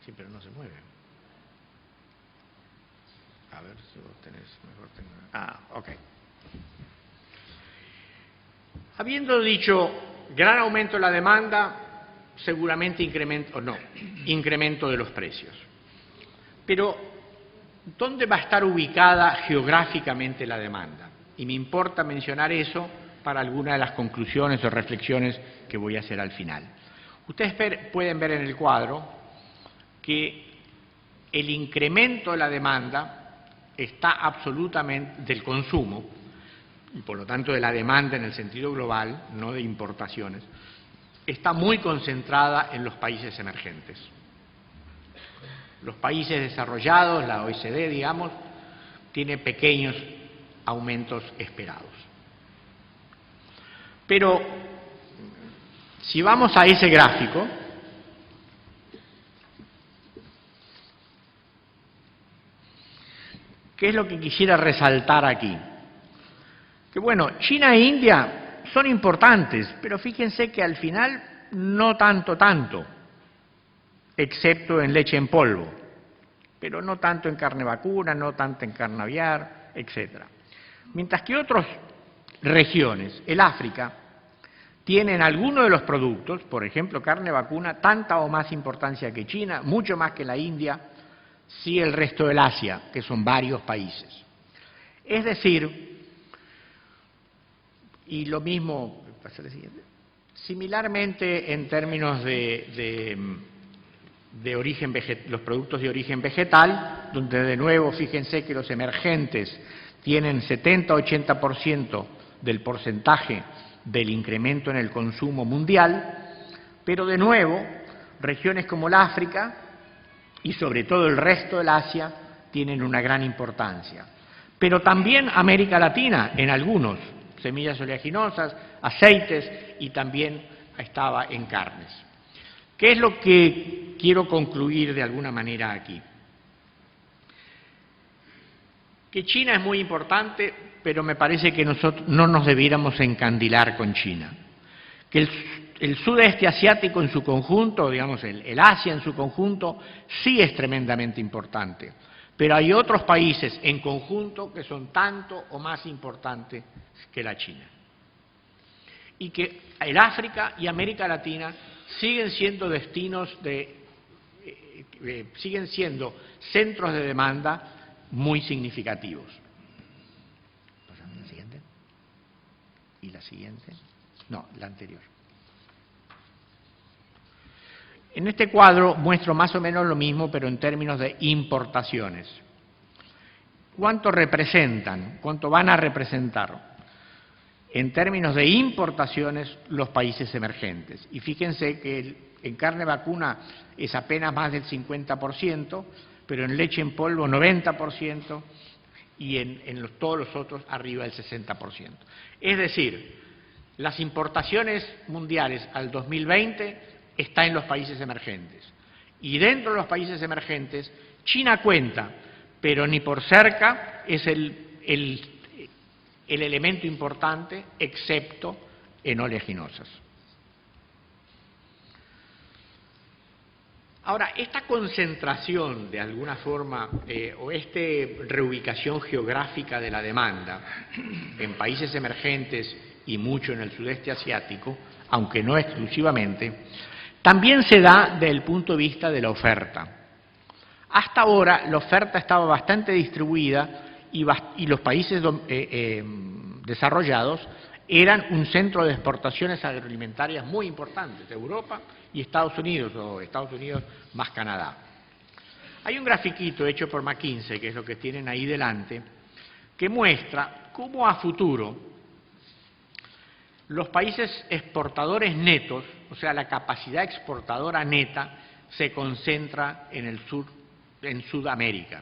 Sí, pero no se mueve. A ver si vos tenés mejor... ok. Habiendo dicho gran aumento de la demanda, seguramente incremento de los precios. Pero, ¿dónde va a estar ubicada geográficamente la demanda? Y me importa mencionar eso para alguna de las conclusiones o reflexiones que voy a hacer al final. Ustedes pueden ver en el cuadro que el incremento de la demanda está absolutamente del consumo, y por lo tanto de la demanda en el sentido global, no de importaciones, está muy concentrada en los países emergentes. Los países desarrollados, la OECD, digamos, tiene pequeños aumentos esperados. Pero, si vamos a ese gráfico, ¿qué es lo que quisiera resaltar aquí? Que bueno, China e India son importantes, pero fíjense que al final no tanto, excepto en leche en polvo, pero no tanto en carne vacuna, no tanto en carne aviar, etc. Mientras que otras regiones, el África, tienen algunos de los productos, por ejemplo, carne vacuna, tanta o más importancia que China, mucho más que la India, sí el resto del Asia, que son varios países. Es decir, y lo mismo, similarmente en términos de origen los productos de origen vegetal, donde de nuevo fíjense que los emergentes tienen 70-80% del porcentaje del incremento en el consumo mundial, pero de nuevo regiones como el África y sobre todo el resto del Asia tienen una gran importancia. Pero también América Latina en algunos, semillas oleaginosas, aceites y también estaba en carnes. ¿Qué es lo que quiero concluir de alguna manera aquí? Que China es muy importante, pero me parece que nosotros no nos debiéramos encandilar con China. que el sudeste asiático en su conjunto, digamos el Asia en su conjunto, sí es tremendamente importante, pero hay otros países en conjunto que son tanto o más importantes que la China. Y que el África y América Latina siguen siendo siguen siendo centros de demanda muy significativos. ¿Pasamos a la siguiente? ¿Y la siguiente? No, la anterior. En este cuadro muestro más o menos lo mismo, pero en términos de importaciones. ¿Cuánto representan? ¿Cuánto van a representar? En términos de importaciones, los países emergentes. Y fíjense que en carne vacuna es apenas más del 50%, pero en leche en polvo 90% y en todos los otros arriba del 60%. Es decir, las importaciones mundiales al 2020 están en los países emergentes. Y dentro de los países emergentes, China cuenta, pero ni por cerca es el elemento importante, excepto en oleaginosas. Ahora, esta concentración, de alguna forma, o esta reubicación geográfica de la demanda en países emergentes y mucho en el sudeste asiático, aunque no exclusivamente, también se da desde el punto de vista de la oferta. Hasta ahora, la oferta estaba bastante distribuida y los países desarrollados eran un centro de exportaciones agroalimentarias muy importantes, Europa y Estados Unidos, o Estados Unidos más Canadá. Hay un grafiquito hecho por McKinsey, que es lo que tienen ahí delante, que muestra cómo a futuro los países exportadores netos, o sea, la capacidad exportadora neta, se concentra en el sur, en Sudamérica.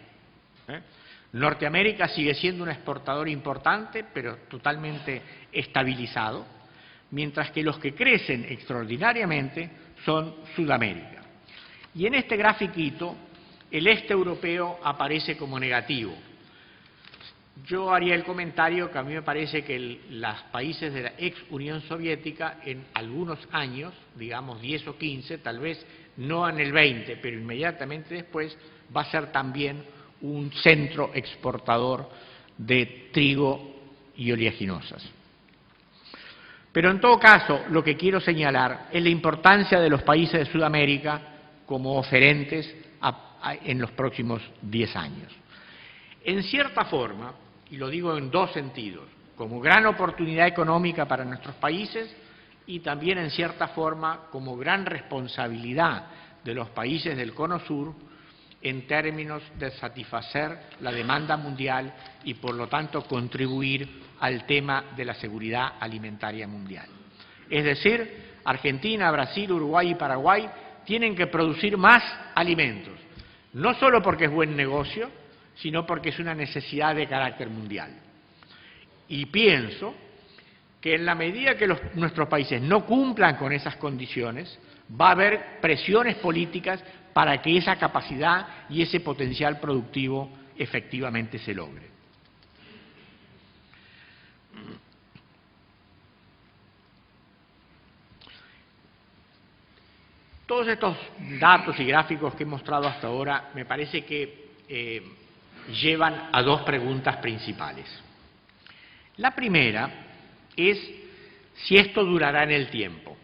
Norteamérica sigue siendo un exportador importante, pero totalmente estabilizado, mientras que los que crecen extraordinariamente son Sudamérica. Y en este grafiquito, el este europeo aparece como negativo. Yo haría el comentario que a mí me parece que los países de la ex Unión Soviética en algunos años, digamos 10 o 15, tal vez no en el 20, pero inmediatamente después, va a ser también un centro exportador de trigo y oleaginosas. Pero en todo caso, lo que quiero señalar es la importancia de los países de Sudamérica como oferentes en los próximos 10 años. En cierta forma, y lo digo en dos sentidos, como gran oportunidad económica para nuestros países y también en cierta forma como gran responsabilidad de los países del Cono Sur en términos de satisfacer la demanda mundial y por lo tanto contribuir al tema de la seguridad alimentaria mundial. Es decir, Argentina, Brasil, Uruguay y Paraguay tienen que producir más alimentos, no solo porque es buen negocio, sino porque es una necesidad de carácter mundial. Y pienso que en la medida que nuestros países no cumplan con esas condiciones, va a haber presiones políticas para que esa capacidad y ese potencial productivo efectivamente se logre. Todos estos datos y gráficos que he mostrado hasta ahora me parece que llevan a dos preguntas principales. La primera es si esto durará en el tiempo,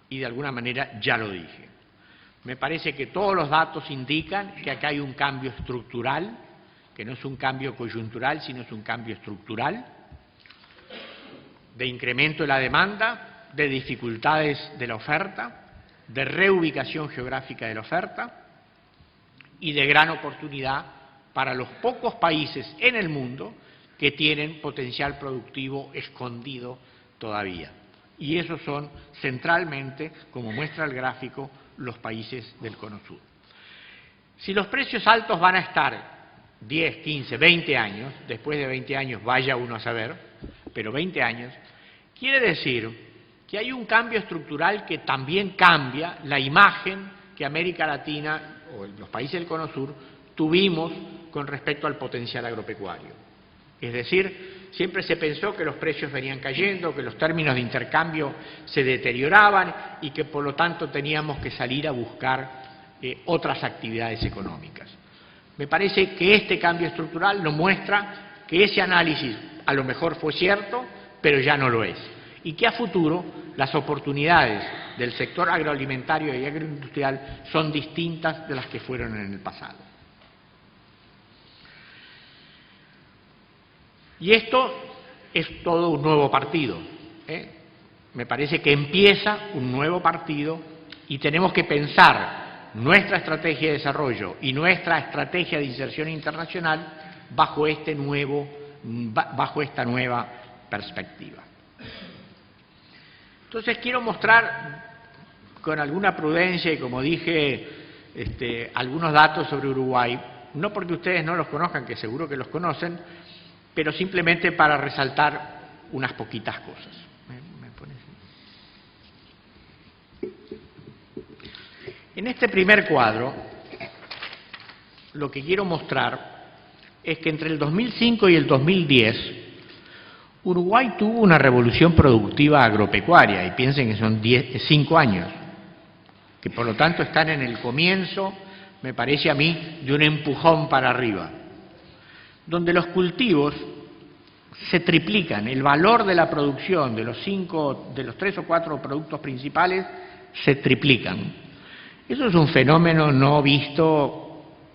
y de alguna manera ya lo dije. Me parece que todos los datos indican que acá hay un cambio estructural, que no es un cambio coyuntural, sino es un cambio estructural, de incremento de la demanda, de dificultades de la oferta, de reubicación geográfica de la oferta y de gran oportunidad para los pocos países en el mundo que tienen potencial productivo escondido todavía. Y esos son centralmente, como muestra el gráfico, los países del Cono Sur. Si los precios altos van a estar 10, 15, 20 años, después de 20 años vaya uno a saber, pero 20 años, quiere decir que hay un cambio estructural que también cambia la imagen que América Latina o los países del Cono Sur tuvimos con respecto al potencial agropecuario. Es decir, siempre se pensó que los precios venían cayendo, que los términos de intercambio se deterioraban y que por lo tanto teníamos que salir a buscar otras actividades económicas. Me parece que este cambio estructural nos muestra que ese análisis a lo mejor fue cierto, pero ya no lo es, y que a futuro las oportunidades del sector agroalimentario y agroindustrial son distintas de las que fueron en el pasado. Y esto es todo un nuevo partido, ¿eh? Me parece que empieza un nuevo partido y tenemos que pensar nuestra estrategia de desarrollo y nuestra estrategia de inserción internacional bajo esta nueva perspectiva. Entonces quiero mostrar con alguna prudencia y, como dije, algunos datos sobre Uruguay, no porque ustedes no los conozcan, que seguro que los conocen, pero simplemente para resaltar unas poquitas cosas. En este primer cuadro, lo que quiero mostrar es que entre el 2005 y el 2010, Uruguay tuvo una revolución productiva agropecuaria, y piensen que son 5 años, que por lo tanto están en el comienzo, me parece a mí, de un empujón para arriba, donde los cultivos se triplican, el valor de la producción de los 3 o 4 productos principales se triplican. Eso es un fenómeno no visto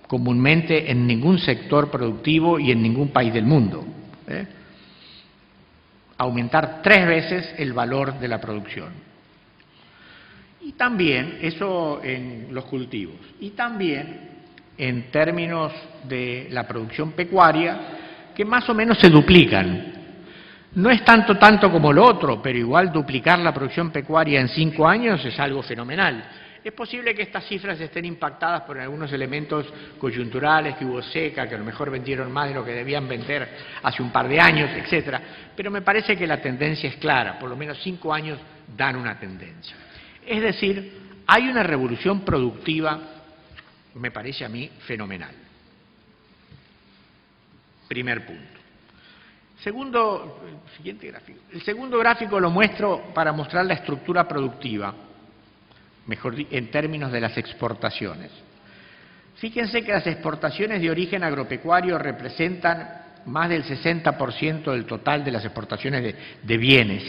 comúnmente en ningún sector productivo y en ningún país del mundo, ¿eh? Aumentar 3 veces el valor de la producción. Y también, eso en los cultivos, y también en términos de la producción pecuaria, que más o menos se duplican. No es tanto como lo otro, pero igual duplicar la producción pecuaria en 5 años es algo fenomenal. Es posible que estas cifras estén impactadas por algunos elementos coyunturales, que hubo seca, que a lo mejor vendieron más de lo que debían vender hace un par de años, etcétera. Pero me parece que la tendencia es clara, por lo menos 5 años dan una tendencia. Es decir, hay una revolución productiva, me parece a mí, fenomenal. Primer punto. Siguiente gráfico. El segundo gráfico lo muestro para mostrar la estructura productiva, mejor en términos de las exportaciones. Fíjense que las exportaciones de origen agropecuario representan más del 60% del total de las exportaciones de bienes.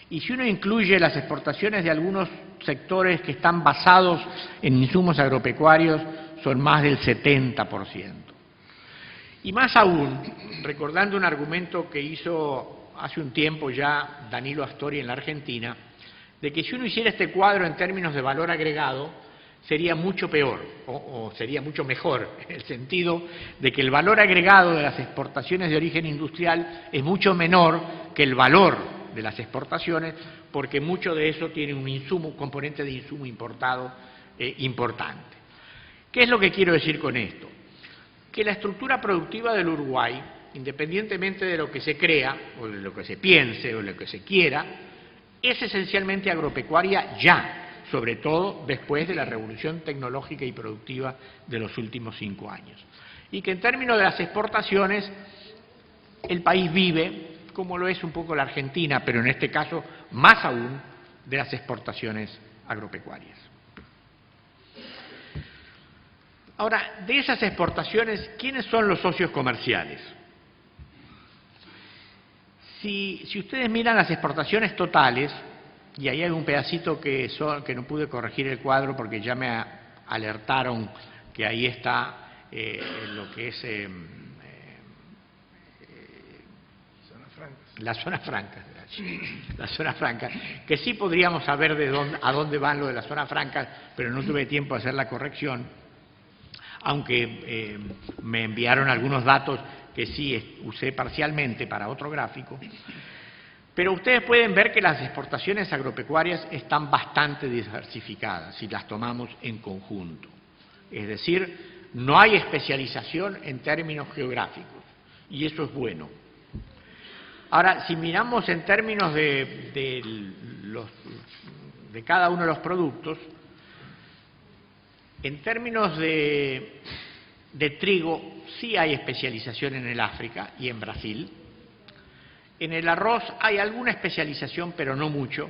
Y si uno incluye las exportaciones de algunos sectores que están basados en insumos agropecuarios, son más del 70%. Y más aún, recordando un argumento que hizo hace un tiempo ya Danilo Astori en la Argentina, de que si uno hiciera este cuadro en términos de valor agregado, sería mucho peor, o sería mucho mejor, en el sentido de que el valor agregado de las exportaciones de origen industrial es mucho menor que el valor de las exportaciones, porque mucho de eso tiene un componente de insumo importado importante. ¿Qué es lo que quiero decir con esto? Que la estructura productiva del Uruguay, independientemente de lo que se crea, o de lo que se piense, o de lo que se quiera, es esencialmente agropecuaria ya, sobre todo después de la revolución tecnológica y productiva de los últimos 5 años. Y que en términos de las exportaciones, el país vive, como lo es un poco la Argentina, pero en este caso más aún, de las exportaciones agropecuarias. Ahora, de esas exportaciones, ¿quiénes son los socios comerciales? Si ustedes miran las exportaciones totales, y ahí hay un pedacito que no pude corregir el cuadro porque ya me alertaron que ahí está lo que es la zona franca, que sí podríamos saber a dónde van lo de la zona franca, pero no tuve tiempo de hacer la corrección, aunque me enviaron algunos datos que sí usé parcialmente para otro gráfico. Pero ustedes pueden ver que las exportaciones agropecuarias están bastante diversificadas si las tomamos en conjunto. Es decir, no hay especialización en términos geográficos, y eso es bueno. Ahora, si miramos en términos de cada uno de los productos, en términos de De trigo sí hay especialización en el África y en Brasil. En el arroz hay alguna especialización, pero no mucho.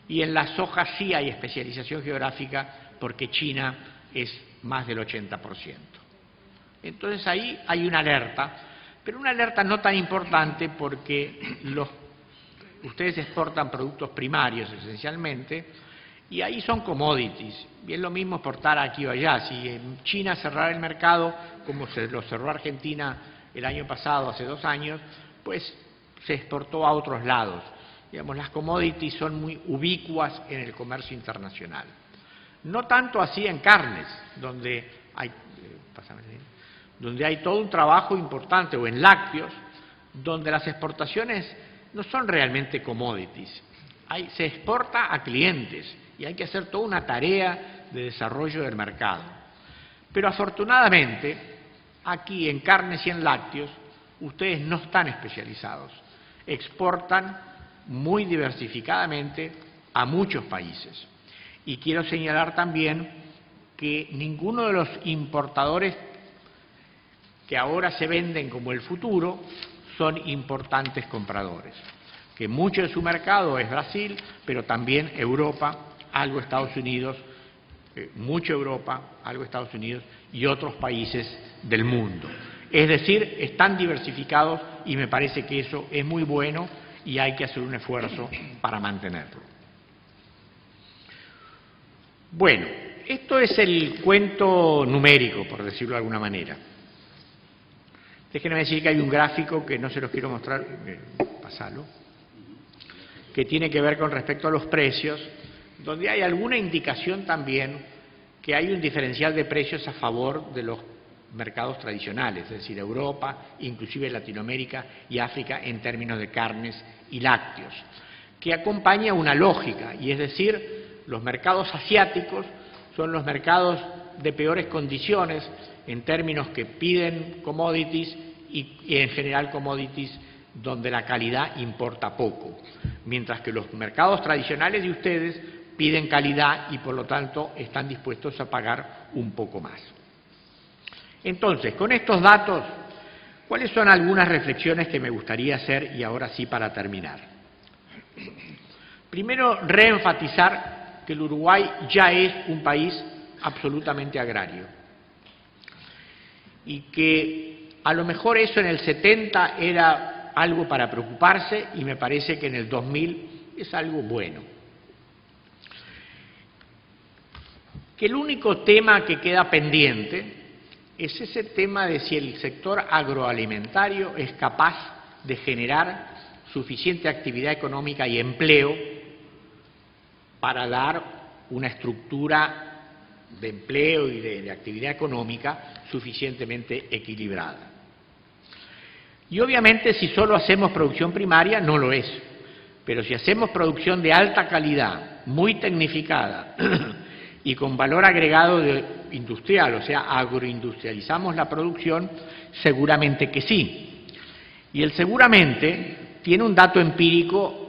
Y en la soja sí hay especialización geográfica porque China es más del 80%. Entonces ahí hay una alerta, pero una alerta no tan importante porque ustedes exportan productos primarios esencialmente y ahí son commodities. Y es lo mismo exportar aquí o allá. Si en China cerrara el mercado, como se lo cerró Argentina el año pasado, hace 2 años, pues se exportó a otros lados. Digamos, las commodities son muy ubicuas en el comercio internacional. No tanto así en carnes, donde hay todo un trabajo importante, o en lácteos, donde las exportaciones no son realmente commodities. Se exporta a clientes y hay que hacer toda una tarea de desarrollo del mercado. Pero afortunadamente, aquí en carnes y en lácteos, ustedes no están especializados. Exportan muy diversificadamente a muchos países. Y quiero señalar también que ninguno de los importadores que ahora se venden como el futuro son importantes compradores. Que mucho de su mercado es Brasil, pero también Europa, algo Estados Unidos, mucho Europa, algo Estados Unidos y otros países del mundo. Es decir, están diversificados y me parece que eso es muy bueno y hay que hacer un esfuerzo para mantenerlo. Bueno, esto es el cuento numérico, por decirlo de alguna manera. Déjenme decir que hay un gráfico que no se los quiero mostrar, pasalo, que tiene que ver con respecto a los precios, donde hay alguna indicación también que hay un diferencial de precios a favor de los mercados tradicionales, es decir, Europa, inclusive Latinoamérica y África en términos de carnes y lácteos, que acompaña una lógica, y es decir, los mercados asiáticos son los mercados de peores condiciones en términos que piden commodities y en general commodities donde la calidad importa poco, mientras que los mercados tradicionales de ustedes piden calidad y por lo tanto están dispuestos a pagar un poco más. Entonces, con estos datos, ¿cuáles son algunas reflexiones que me gustaría hacer y ahora sí para terminar? Primero, reenfatizar que el Uruguay ya es un país absolutamente agrario y que a lo mejor eso en el 70 era algo para preocuparse y me parece que en el 2000 es algo bueno. Que el único tema que queda pendiente es ese tema de si el sector agroalimentario es capaz de generar suficiente actividad económica y empleo para dar una estructura de empleo y de actividad económica suficientemente equilibrada. Y obviamente si solo hacemos producción primaria no lo es, pero si hacemos producción de alta calidad, muy tecnificada y con valor agregado industrial, o sea, agroindustrializamos la producción, seguramente que sí. Y el seguramente tiene un dato empírico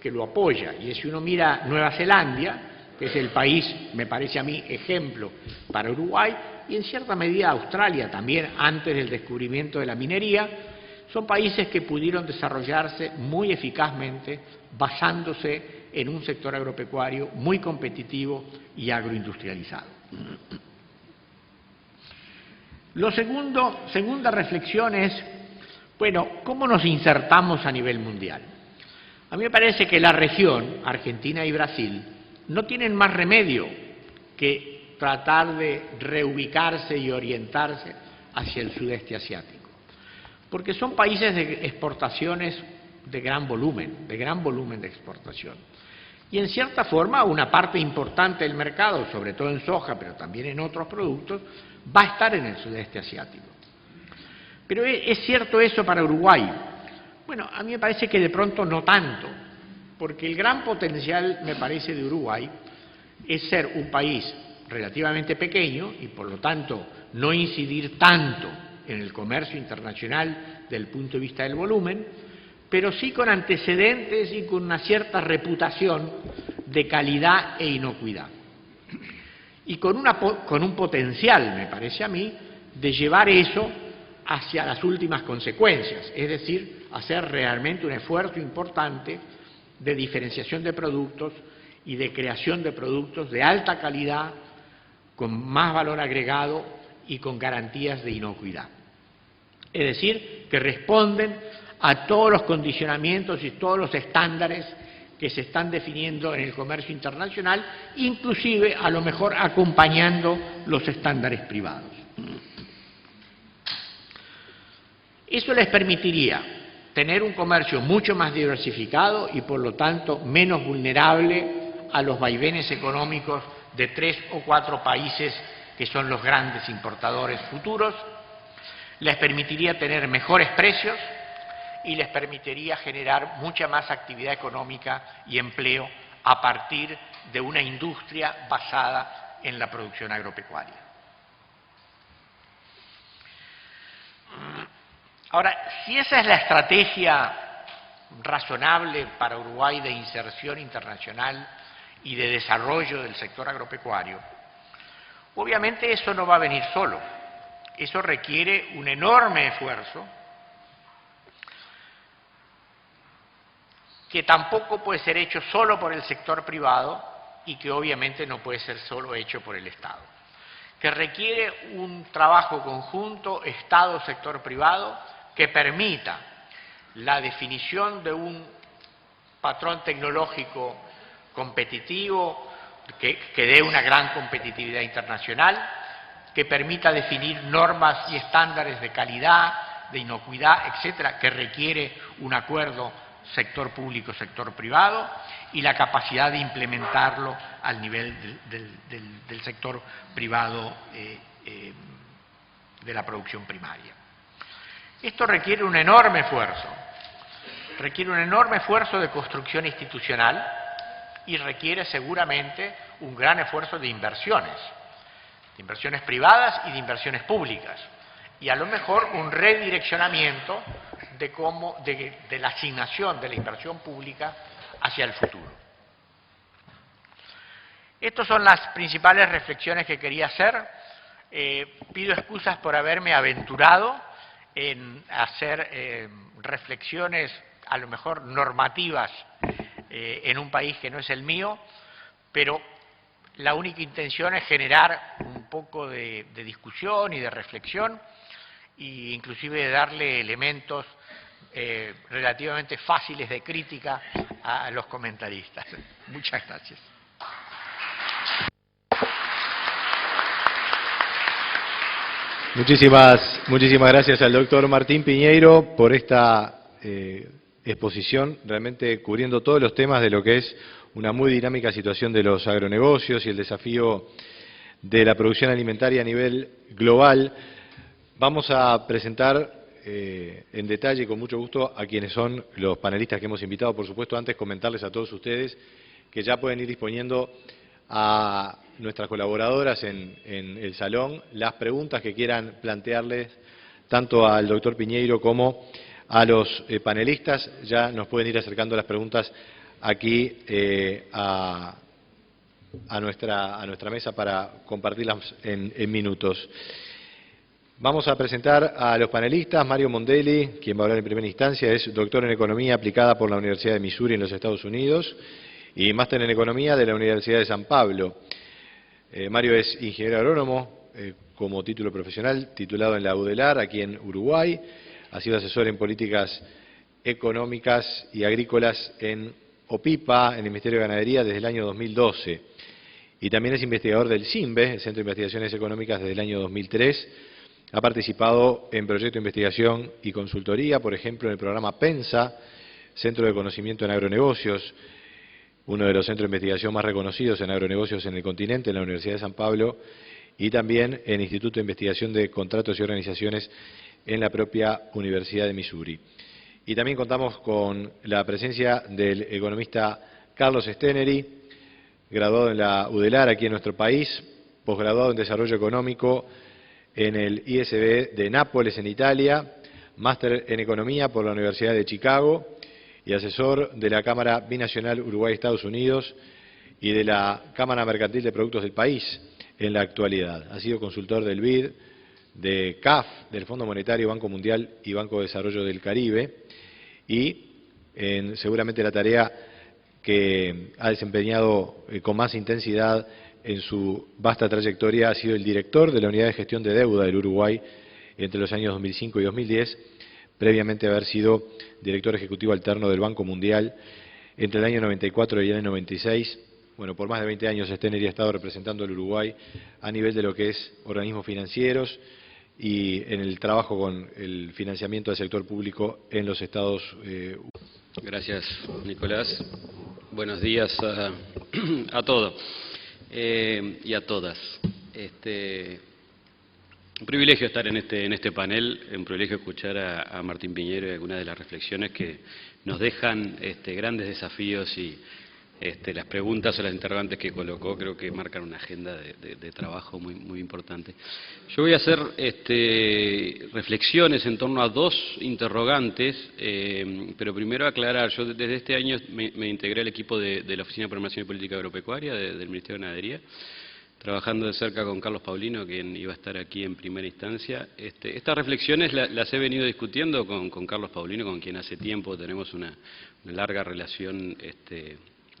que lo apoya, y es si uno mira Nueva Zelanda, que es el país, me parece a mí, ejemplo para Uruguay, y en cierta medida Australia también, antes del descubrimiento de la minería, son países que pudieron desarrollarse muy eficazmente basándose en un sector agropecuario muy competitivo y agroindustrializado. Segunda reflexión es, bueno, ¿cómo nos insertamos a nivel mundial? A mí me parece que la región, Argentina y Brasil, no tienen más remedio que tratar de reubicarse y orientarse hacia el sudeste asiático, porque son países de exportaciones de gran volumen de exportación. Y en cierta forma una parte importante del mercado, sobre todo en soja, pero también en otros productos, va a estar en el sudeste asiático. Pero ¿es cierto eso para Uruguay? Bueno, a mí me parece que de pronto no tanto, porque el gran potencial, me parece, de Uruguay es ser un país relativamente pequeño y por lo tanto no incidir tanto en el comercio internacional desde el punto de vista del volumen, pero sí con antecedentes y con una cierta reputación de calidad e inocuidad. Y con un potencial, me parece a mí, de llevar eso hacia las últimas consecuencias, es decir, hacer realmente un esfuerzo importante de diferenciación de productos y de creación de productos de alta calidad, con más valor agregado y con garantías de inocuidad. Es decir, que responden a todos los condicionamientos y todos los estándares que se están definiendo en el comercio internacional, inclusive a lo mejor acompañando los estándares privados. Eso les permitiría tener un comercio mucho más diversificado y por lo tanto menos vulnerable a los vaivenes económicos de 3 o 4 países que son los grandes importadores futuros, les permitiría tener mejores precios y les permitiría generar mucha más actividad económica y empleo a partir de una industria basada en la producción agropecuaria. Ahora, si esa es la estrategia razonable para Uruguay de inserción internacional y de desarrollo del sector agropecuario, obviamente eso no va a venir solo. Eso requiere un enorme esfuerzo que tampoco puede ser hecho solo por el sector privado y que obviamente no puede ser solo hecho por el Estado, que requiere un trabajo conjunto Estado-sector privado que permita la definición de un patrón tecnológico competitivo que dé una gran competitividad internacional, que permita definir normas y estándares de calidad, de inocuidad, etcétera, que requiere un acuerdo sector público, sector privado, y la capacidad de implementarlo al nivel del sector privado de la producción primaria. Esto requiere un enorme esfuerzo de construcción institucional y requiere seguramente un gran esfuerzo de inversiones privadas y de inversiones públicas, y a lo mejor un redireccionamiento de la asignación de la inversión pública hacia el futuro. Estas son las principales reflexiones que quería hacer. Pido excusas por haberme aventurado en hacer reflexiones a lo mejor normativas en un país que no es el mío, pero la única intención es generar un poco de discusión y de reflexión, e inclusive de darle elementos relativamente fáciles de crítica a los comentaristas. Muchas gracias. Muchísimas gracias al doctor Martín Piñeiro por esta exposición, realmente cubriendo todos los temas de lo que es una muy dinámica situación de los agronegocios y el desafío de la producción alimentaria a nivel global. Vamos a presentar en detalle, con mucho gusto, a quienes son los panelistas que hemos invitado. Por supuesto, antes comentarles a todos ustedes que ya pueden ir disponiendo a nuestras colaboradoras en el salón las preguntas que quieran plantearles tanto al doctor Piñeiro como a los panelistas. Ya nos pueden ir acercando las preguntas aquí a nuestra mesa para compartirlas en minutos. Vamos a presentar a los panelistas. Mario Mondelli, quien va a hablar en primera instancia, es doctor en Economía aplicada por la Universidad de Missouri en los Estados Unidos y máster en Economía de la Universidad de San Pablo. Mario es ingeniero agrónomo como título profesional, titulado en la UDELAR, aquí en Uruguay. Ha sido asesor en políticas económicas y agrícolas en OPIPA, en el Ministerio de Ganadería, desde el año 2012. Y también es investigador del CIMBE, el Centro de Investigaciones Económicas, desde el año 2003. Ha participado en proyectos de investigación y consultoría, por ejemplo, en el programa PENSA, Centro de Conocimiento en Agronegocios, uno de los centros de investigación más reconocidos en agronegocios en el continente, en la Universidad de San Pablo, y también en el Instituto de Investigación de Contratos y Organizaciones en la propia Universidad de Missouri. Y también contamos con la presencia del economista Carlos Steneri, graduado en la UDELAR aquí en nuestro país, posgraduado en Desarrollo Económico en el ISB de Nápoles, en Italia, máster en Economía por la Universidad de Chicago y asesor de la Cámara Binacional Uruguay-Estados Unidos y de la Cámara Mercantil de Productos del país en la actualidad. Ha sido consultor del BID, de CAF, del Fondo Monetario, Banco Mundial y Banco de Desarrollo del Caribe, y seguramente la tarea que ha desempeñado con más intensidad en su vasta trayectoria ha sido el director de la Unidad de Gestión de Deuda del Uruguay entre los años 2005 y 2010, previamente haber sido director ejecutivo alterno del Banco Mundial entre el año 94 y el año 96. Bueno, por más de 20 años Stener ha estado representando al Uruguay a nivel de lo que es organismos financieros y en el trabajo con el financiamiento del sector público en los Estados Unidos. Gracias, Nicolás. Buenos días a todos y a todas. Un privilegio estar en este panel, un privilegio escuchar a Martín Piñeiro y algunas de las reflexiones que nos dejan grandes desafíos y las preguntas o las interrogantes que colocó creo que marcan una agenda de trabajo muy importante. Yo voy a hacer reflexiones en torno a dos interrogantes, pero primero aclarar, yo desde este año me integré al equipo de la Oficina de Programación y Política Agropecuaria del Ministerio de Ganadería, trabajando de cerca con Carlos Paulino, quien iba a estar aquí en primera instancia. Estas reflexiones las he venido discutiendo con Carlos Paulino, con quien hace tiempo tenemos una larga relación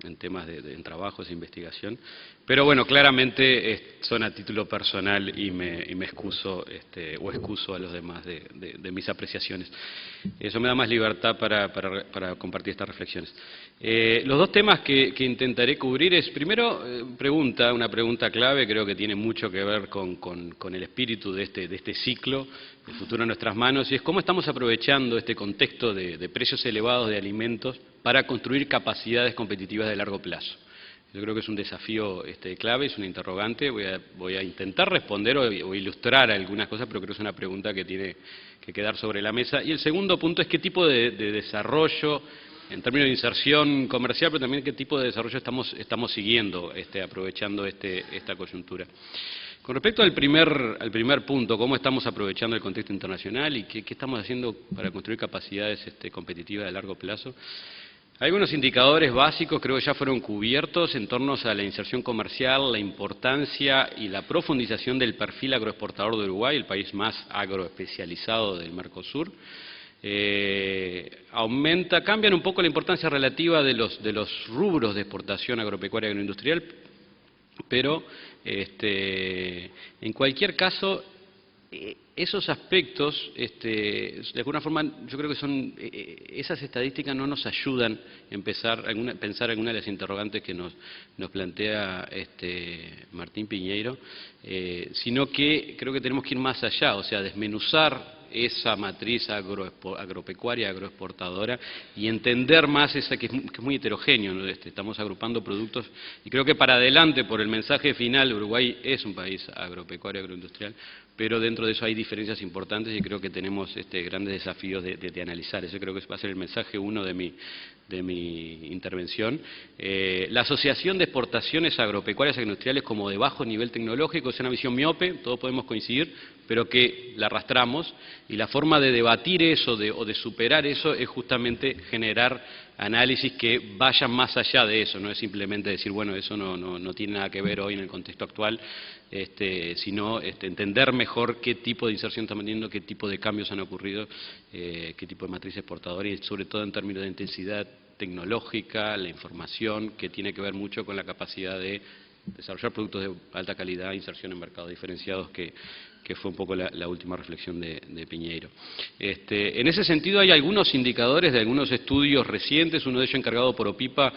en temas en trabajos e investigación, pero bueno, claramente son a título personal y me excuso o excuso a los demás de mis apreciaciones. Eso me da más libertad para compartir estas reflexiones. Los dos temas que intentaré cubrir es, primero, una pregunta clave, creo que tiene mucho que ver con el espíritu de este ciclo, el futuro en nuestras manos, y es cómo estamos aprovechando este contexto de precios elevados de alimentos para construir capacidades competitivas de largo plazo. Yo creo que es un desafío clave, es una interrogante. Voy a intentar responder o ilustrar algunas cosas, pero creo que es una pregunta que tiene que quedar sobre la mesa. Y el segundo punto es qué tipo de desarrollo, en términos de inserción comercial, pero también qué tipo de desarrollo estamos siguiendo, aprovechando esta coyuntura. Con respecto al primer punto, cómo estamos aprovechando el contexto internacional y qué estamos haciendo para construir capacidades competitivas de largo plazo. Algunos indicadores básicos creo que ya fueron cubiertos en torno a la inserción comercial, la importancia y la profundización del perfil agroexportador de Uruguay, el país más agroespecializado del Mercosur. Cambian un poco la importancia relativa de los rubros de exportación agropecuaria y agroindustrial, pero en cualquier caso esos aspectos, de alguna forma, yo creo que esas estadísticas no nos ayudan a pensar algunas de las interrogantes que nos plantea Martín Piñeiro, sino que creo que tenemos que ir más allá, o sea, desmenuzar esa matriz agropecuaria, agroexportadora, y entender más esa que es muy heterogéneo, ¿no? Estamos agrupando productos, y creo que para adelante, por el mensaje final, Uruguay es un país agropecuario, agroindustrial, pero dentro de eso hay diferencias importantes y creo que tenemos grandes desafíos de analizar. Ese creo que va a ser el mensaje uno de mi intervención. La Asociación de Exportaciones Agropecuarias e Agroindustriales como de bajo nivel tecnológico es una visión miope, todos podemos coincidir, pero que la arrastramos, y la forma de debatir eso o de superar eso es justamente generar análisis que vayan más allá de eso, no es simplemente decir, bueno, eso no tiene nada que ver hoy en el contexto actual, sino entender mejor qué tipo de inserción estamos teniendo, qué tipo de cambios han ocurrido, qué tipo de matriz exportadora y sobre todo en términos de intensidad tecnológica, la información, que tiene que ver mucho con la capacidad de desarrollar productos de alta calidad, inserción en mercados diferenciados, que fue un poco la última reflexión de Piñeiro. En ese sentido hay algunos indicadores de algunos estudios recientes, uno de ellos encargado por OPIPA,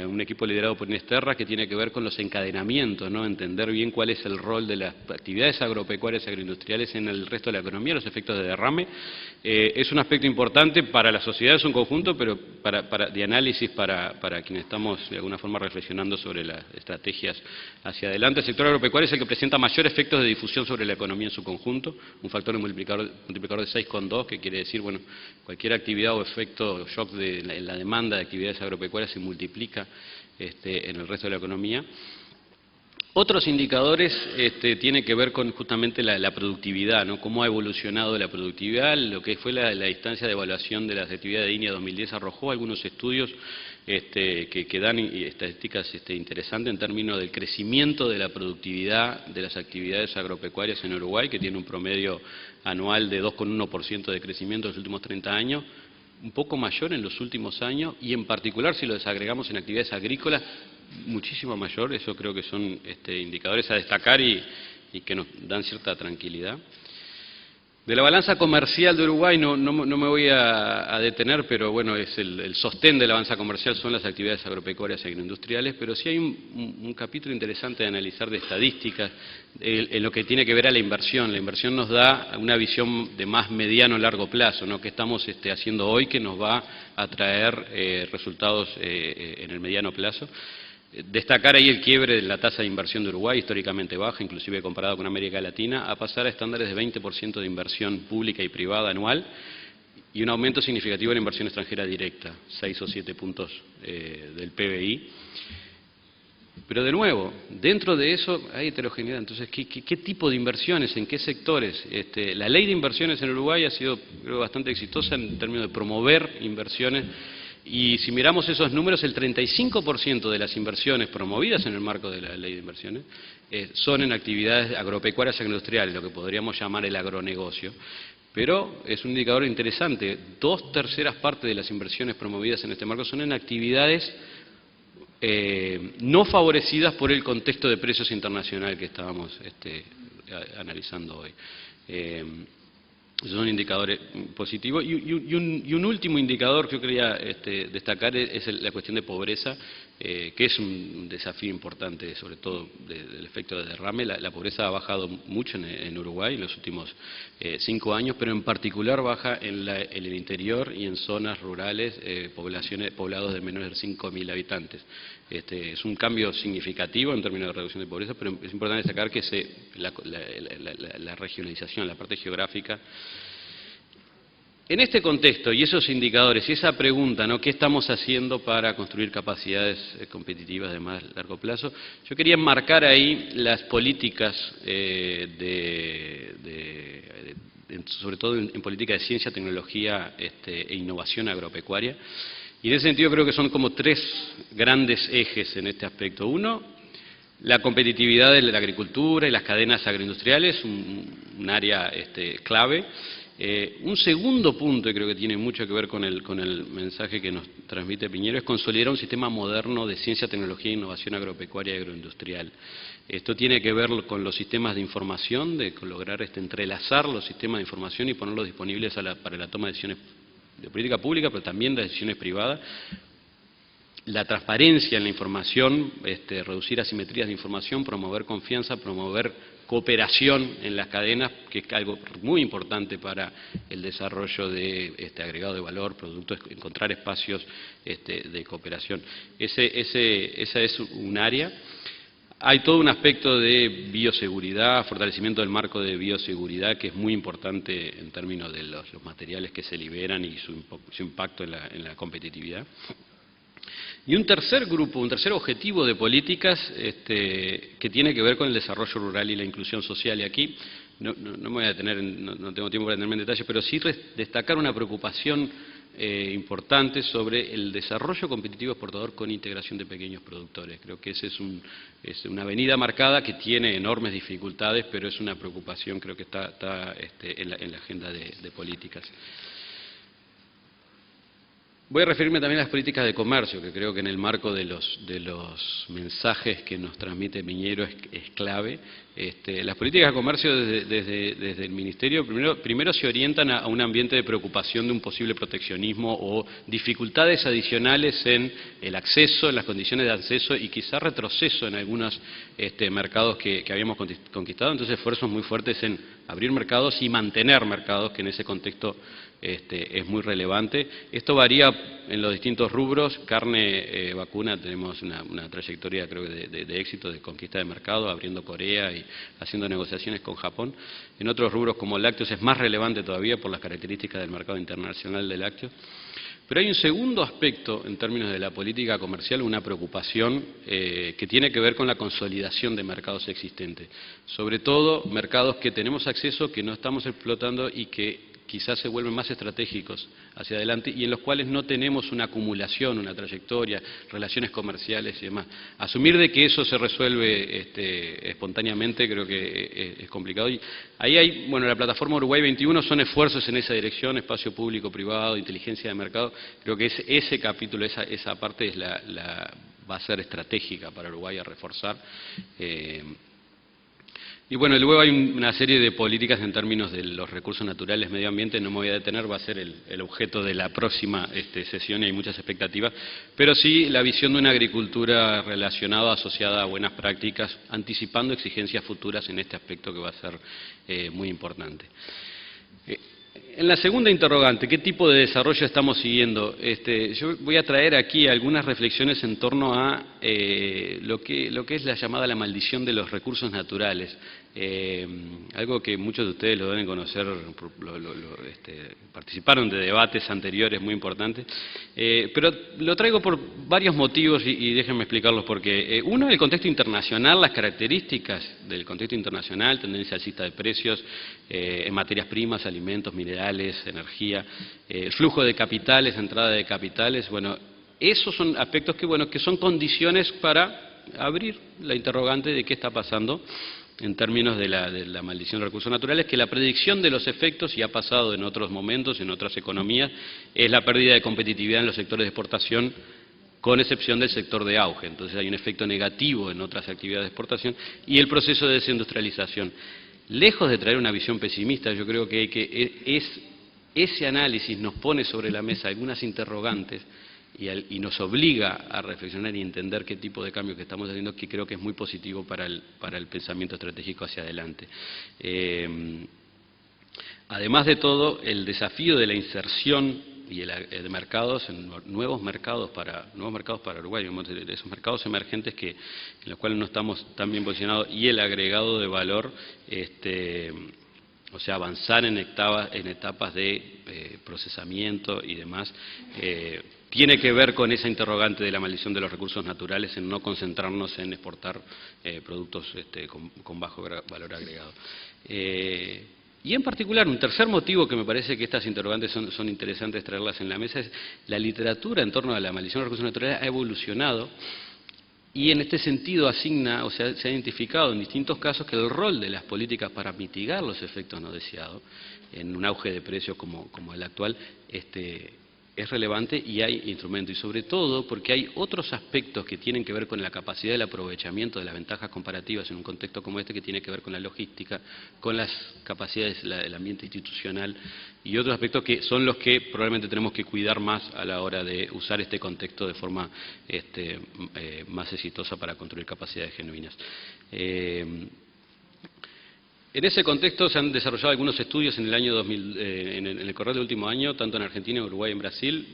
un equipo liderado por Inés Terra, que tiene que ver con los encadenamientos, ¿no? Entender bien cuál es el rol de las actividades agropecuarias y agroindustriales en el resto de la economía, los efectos de derrame. Es un aspecto importante para la sociedad, es un conjunto, pero de análisis para quienes estamos de alguna forma reflexionando sobre las estrategias hacia adelante. El sector agropecuario es el que presenta mayor efectos de difusión sobre la economía en su conjunto, un factor de multiplicador de 6,2, que quiere decir, bueno, cualquier actividad o efecto o shock en la demanda de actividades agropecuarias se multiplica en el resto de la economía. Otros indicadores tienen que ver con justamente la productividad, ¿no? Cómo ha evolucionado la productividad. Lo que fue la instancia de evaluación de las actividades de INEA 2010 arrojó algunos estudios que dan estadísticas interesantes en términos del crecimiento de la productividad de las actividades agropecuarias en Uruguay, que tiene un promedio anual de 2,1% de crecimiento en los últimos 30 años, un poco mayor en los últimos años, y en particular si lo desagregamos en actividades agrícolas, muchísimo mayor. Eso creo que son indicadores a destacar y que nos dan cierta tranquilidad. De la balanza comercial de Uruguay no me voy a detener, pero bueno, es el sostén de la balanza comercial son las actividades agropecuarias e agroindustriales, pero sí hay un capítulo interesante de analizar de estadísticas en lo que tiene que ver a la inversión. La inversión nos da una visión de más mediano largo plazo, ¿no? Que estamos haciendo hoy que nos va a traer resultados en el mediano plazo. Destacar ahí el quiebre de la tasa de inversión de Uruguay, históricamente baja, inclusive comparado con América Latina, a pasar a estándares de 20% de inversión pública y privada anual y un aumento significativo en la inversión extranjera directa, 6 o 7 puntos del PBI. Pero de nuevo, dentro de eso hay heterogeneidad. Entonces, ¿qué tipo de inversiones? ¿En qué sectores? La ley de inversiones en Uruguay ha sido, creo, bastante exitosa en términos de promover inversiones. Y si miramos esos números, el 35% de las inversiones promovidas en el marco de la ley de inversiones son en actividades agropecuarias e industriales, lo que podríamos llamar el agronegocio. Pero es un indicador interesante. 2/3 partes de las inversiones promovidas en este marco son en actividades no favorecidas por el contexto de precios internacional que estábamos analizando hoy. Esos son indicadores positivos. Y un último indicador que yo quería destacar es la cuestión de pobreza, que es un desafío importante, sobre todo del efecto de derrame. La pobreza ha bajado mucho en Uruguay en los últimos 5 años, pero en particular baja en el interior y en zonas rurales, poblados de menos de 5.000 habitantes. Es un cambio significativo en términos de reducción de pobreza, pero es importante destacar que la regionalización, la parte geográfica. En este contexto y esos indicadores y esa pregunta, ¿no? ¿Qué estamos haciendo para construir capacidades competitivas de más largo plazo? Yo quería enmarcar ahí las políticas, sobre todo en política de ciencia, tecnología e innovación agropecuaria. Y en ese sentido creo que son como 3 grandes ejes en este aspecto. Uno, la competitividad de la agricultura y las cadenas agroindustriales, un área clave. Un segundo punto, y creo que tiene mucho que ver con el mensaje que nos transmite Piñero, es consolidar un sistema moderno de ciencia, tecnología e innovación agropecuaria y agroindustrial. Esto tiene que ver con los sistemas de información, con lograr entrelazar los sistemas de información y ponerlos disponibles para la toma de decisiones de política pública, pero también de decisiones privadas. La transparencia en la información, reducir asimetrías de información, promover confianza, promover cooperación en las cadenas, que es algo muy importante para el desarrollo de agregado de valor, productos, encontrar espacios de cooperación. Esa es un área. Hay todo un aspecto de bioseguridad, fortalecimiento del marco de bioseguridad, que es muy importante en términos de los materiales que se liberan y su impacto en la competitividad. Y un tercer grupo, un tercer objetivo de políticas que tiene que ver con el desarrollo rural y la inclusión social. Y aquí no me voy a detener, no tengo tiempo para detenerme en detalle, pero sí destacar una preocupación importante sobre el desarrollo competitivo exportador con integración de pequeños productores. Creo que esa es una avenida marcada que tiene enormes dificultades, pero es una preocupación, creo que está en la agenda de políticas. Voy a referirme también a las políticas de comercio, que creo que en el marco de los mensajes que nos transmite Piñero es clave. Las políticas de comercio desde el Ministerio primero se orientan a un ambiente de preocupación de un posible proteccionismo o dificultades adicionales en el acceso, en las condiciones de acceso y quizá retroceso en algunos mercados que habíamos conquistado. Entonces, esfuerzos muy fuertes en abrir mercados y mantener mercados, que en ese contexto es muy relevante. Esto varía en los distintos rubros. Carne, vacuna, tenemos una trayectoria, creo, de éxito, de conquista de mercado, abriendo Corea y haciendo negociaciones con Japón. En otros rubros como lácteos es más relevante todavía por las características del mercado internacional de lácteos. Pero hay un segundo aspecto en términos de la política comercial, una preocupación que tiene que ver con la consolidación de mercados existentes. Sobre todo mercados que tenemos acceso, que no estamos explotando y que quizás se vuelven más estratégicos hacia adelante y en los cuales no tenemos una acumulación, una trayectoria, relaciones comerciales y demás. Asumir de que eso se resuelve espontáneamente creo que es complicado. Y ahí hay, bueno, la plataforma Uruguay 21 son esfuerzos en esa dirección, espacio público-privado, inteligencia de mercado. Creo que ese capítulo, esa parte es va a ser estratégica para Uruguay a reforzar. Y bueno, luego hay una serie de políticas en términos de los recursos naturales, medio ambiente, no me voy a detener, va a ser el objeto de la próxima sesión y hay muchas expectativas, pero sí la visión de una agricultura relacionada, asociada a buenas prácticas, anticipando exigencias futuras en este aspecto que va a ser muy importante. En la segunda interrogante, ¿qué tipo de desarrollo estamos siguiendo? Yo voy a traer aquí algunas reflexiones en torno a lo que es la llamada la maldición de los recursos naturales. Algo que muchos de ustedes lo deben conocer, participaron de debates anteriores muy importantes, pero lo traigo por varios motivos y déjenme explicarlos por qué. Uno, el contexto internacional, las características del contexto internacional, tendencia alcista de precios en materias primas, alimentos, minerales, energía, flujo de capitales, entrada de capitales. Bueno, esos son aspectos que son condiciones para abrir la interrogante de qué está pasando en términos de la maldición de recursos naturales, que la predicción de los efectos, y ha pasado en otros momentos, en otras economías, es la pérdida de competitividad en los sectores de exportación, con excepción del sector de auge. Entonces hay un efecto negativo en otras actividades de exportación y el proceso de desindustrialización. Lejos de traer una visión pesimista, yo creo que ese análisis nos pone sobre la mesa algunas interrogantes y nos obliga a reflexionar y entender qué tipo de cambio que estamos haciendo, que creo que es muy positivo para el pensamiento estratégico hacia adelante. Además de todo, el desafío de la inserción y de mercados, en nuevos mercados para Uruguay, de esos mercados emergentes en los cuales no estamos tan bien posicionados, y el agregado de valor, o sea, avanzar en etapas de procesamiento y demás, tiene que ver con esa interrogante de la maldición de los recursos naturales, en no concentrarnos en exportar productos con bajo valor agregado. Y en particular, un tercer motivo que me parece que estas interrogantes son interesantes traerlas en la mesa es la literatura en torno a la maldición de los recursos naturales ha evolucionado y en este sentido asigna, o sea, se ha identificado en distintos casos que el rol de las políticas para mitigar los efectos no deseados en un auge de precios como el actual es relevante y hay instrumentos, y sobre todo porque hay otros aspectos que tienen que ver con la capacidad del aprovechamiento de las ventajas comparativas en un contexto como este, que tiene que ver con la logística, con las capacidades del ambiente institucional y otros aspectos que son los que probablemente tenemos que cuidar más a la hora de usar este contexto de forma más exitosa para construir capacidades genuinas. En ese contexto se han desarrollado algunos estudios en el año 2000, en el correr del último año, tanto en Argentina, Uruguay y en Brasil.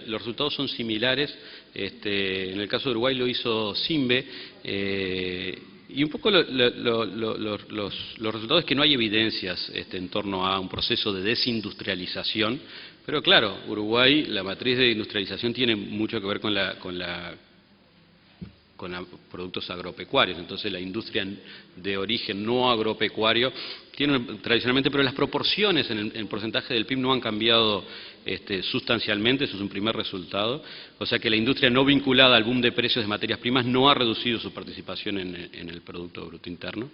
Los resultados son similares. En el caso de Uruguay lo hizo CIMBE. Y un poco los resultados es que no hay evidencias en torno a un proceso de desindustrialización. Pero claro, Uruguay, la matriz de industrialización tiene mucho que ver con productos agropecuarios. Entonces la industria de origen no agropecuario tiene tradicionalmente, pero las proporciones en el porcentaje del PIB no han cambiado sustancialmente, eso es un primer resultado. O sea que la industria no vinculada al boom de precios de materias primas no ha reducido su participación en el Producto Bruto Interno.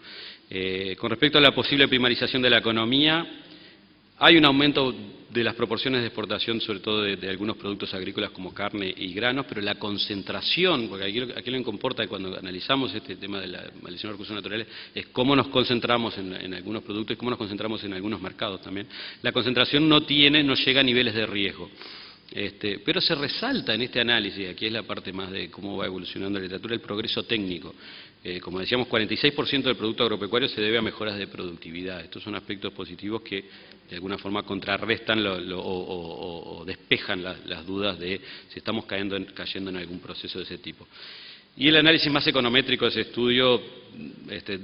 Con respecto a la posible primarización de la economía, hay un aumento de las proporciones de exportación, sobre todo de algunos productos agrícolas como carne y granos, pero la concentración, porque aquí lo que importa cuando analizamos este tema de la maldición de recursos naturales, es cómo nos concentramos en algunos productos y cómo nos concentramos en algunos mercados también. La concentración no llega a niveles de riesgo. Pero se resalta en este análisis, aquí es la parte más de cómo va evolucionando la literatura, el progreso técnico. Como decíamos, 46% del producto agropecuario se debe a mejoras de productividad. Estos son aspectos positivos que de alguna forma contrarrestan o despejan las dudas de si estamos cayendo en algún proceso de ese tipo. Y el análisis más econométrico de ese estudio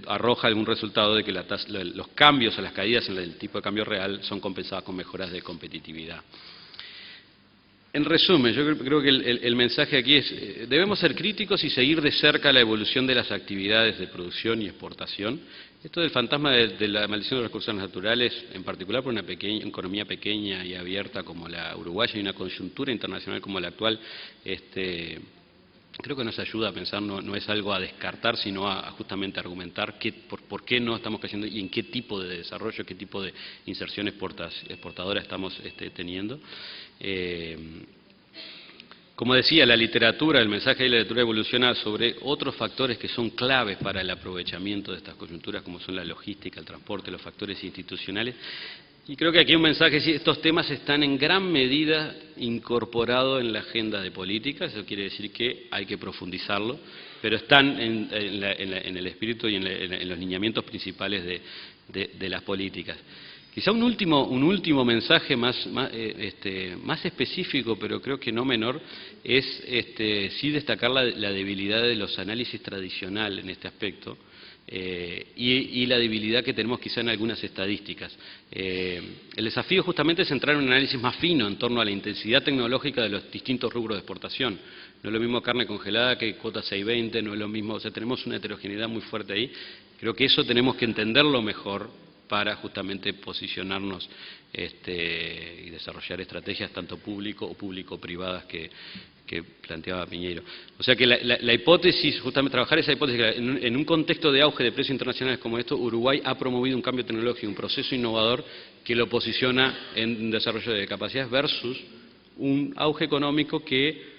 arroja algún resultado de que los cambios o las caídas en el tipo de cambio real son compensadas con mejoras de competitividad. En resumen, yo creo que el mensaje aquí es, debemos ser críticos y seguir de cerca la evolución de las actividades de producción y exportación. Esto del fantasma de la maldición de los recursos naturales, en particular por una economía pequeña y abierta como la uruguaya y una coyuntura internacional como la actual, creo que nos ayuda a pensar, no es algo a descartar, sino a justamente argumentar por qué no estamos creciendo y en qué tipo de desarrollo, qué tipo de inserción exportadora estamos teniendo. Como decía, la literatura, el mensaje de la literatura evoluciona sobre otros factores que son claves para el aprovechamiento de estas coyunturas, como son la logística, el transporte, los factores institucionales. Y creo que aquí un mensaje, sí, estos temas están en gran medida incorporados en la agenda de política, eso quiere decir que hay que profundizarlo, pero están en el espíritu y en los lineamientos principales de las políticas. Quizá un último mensaje más específico, pero creo que no menor, es sí destacar la debilidad de los análisis tradicionales en este aspecto, y la debilidad que tenemos quizá en algunas estadísticas. El desafío justamente es entrar en un análisis más fino en torno a la intensidad tecnológica de los distintos rubros de exportación. No es lo mismo carne congelada que cuota 620, no es lo mismo, o sea, tenemos una heterogeneidad muy fuerte ahí. Creo que eso tenemos que entenderlo mejor para justamente posicionarnos y desarrollar estrategias tanto público o público-privadas que planteaba Piñeiro. O sea que la hipótesis, justamente trabajar esa hipótesis, que en un contexto de auge de precios internacionales como esto, Uruguay ha promovido un cambio tecnológico, un proceso innovador que lo posiciona en un desarrollo de capacidades versus un auge económico que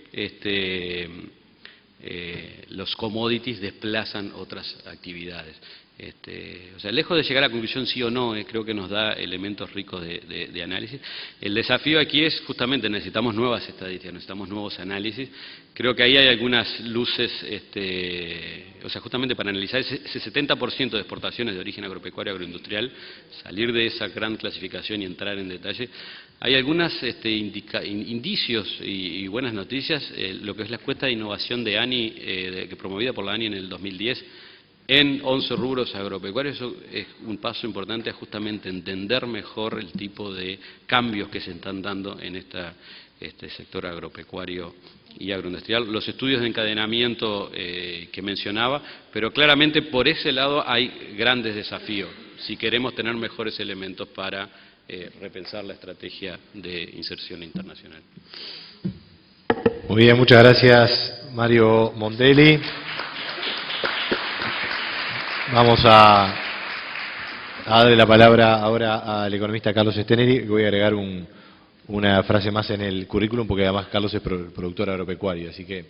los commodities desplazan otras actividades. O sea, lejos de llegar a la conclusión sí o no, creo que nos da elementos ricos de análisis. El desafío aquí es justamente necesitamos nuevas estadísticas, necesitamos nuevos análisis. Creo que ahí hay algunas luces, o sea, justamente para analizar ese 70% de exportaciones de origen agropecuario agroindustrial, salir de esa gran clasificación y entrar en detalle. Hay algunos indicios y buenas noticias, lo que es la encuesta de innovación de ANI, que promovida por la ANI en el 2010, en 11 rubros agropecuarios. Eso es un paso importante a justamente entender mejor el tipo de cambios que se están dando en este sector agropecuario y agroindustrial. Los estudios de encadenamiento que mencionaba, pero claramente por ese lado hay grandes desafíos, si queremos tener mejores elementos para repensar la estrategia de inserción internacional. Muy bien, muchas gracias, Mario Mondelli. Vamos a darle la palabra ahora al economista Carlos Steneri. Voy a agregar una frase más en el currículum, porque además Carlos es productor agropecuario, así que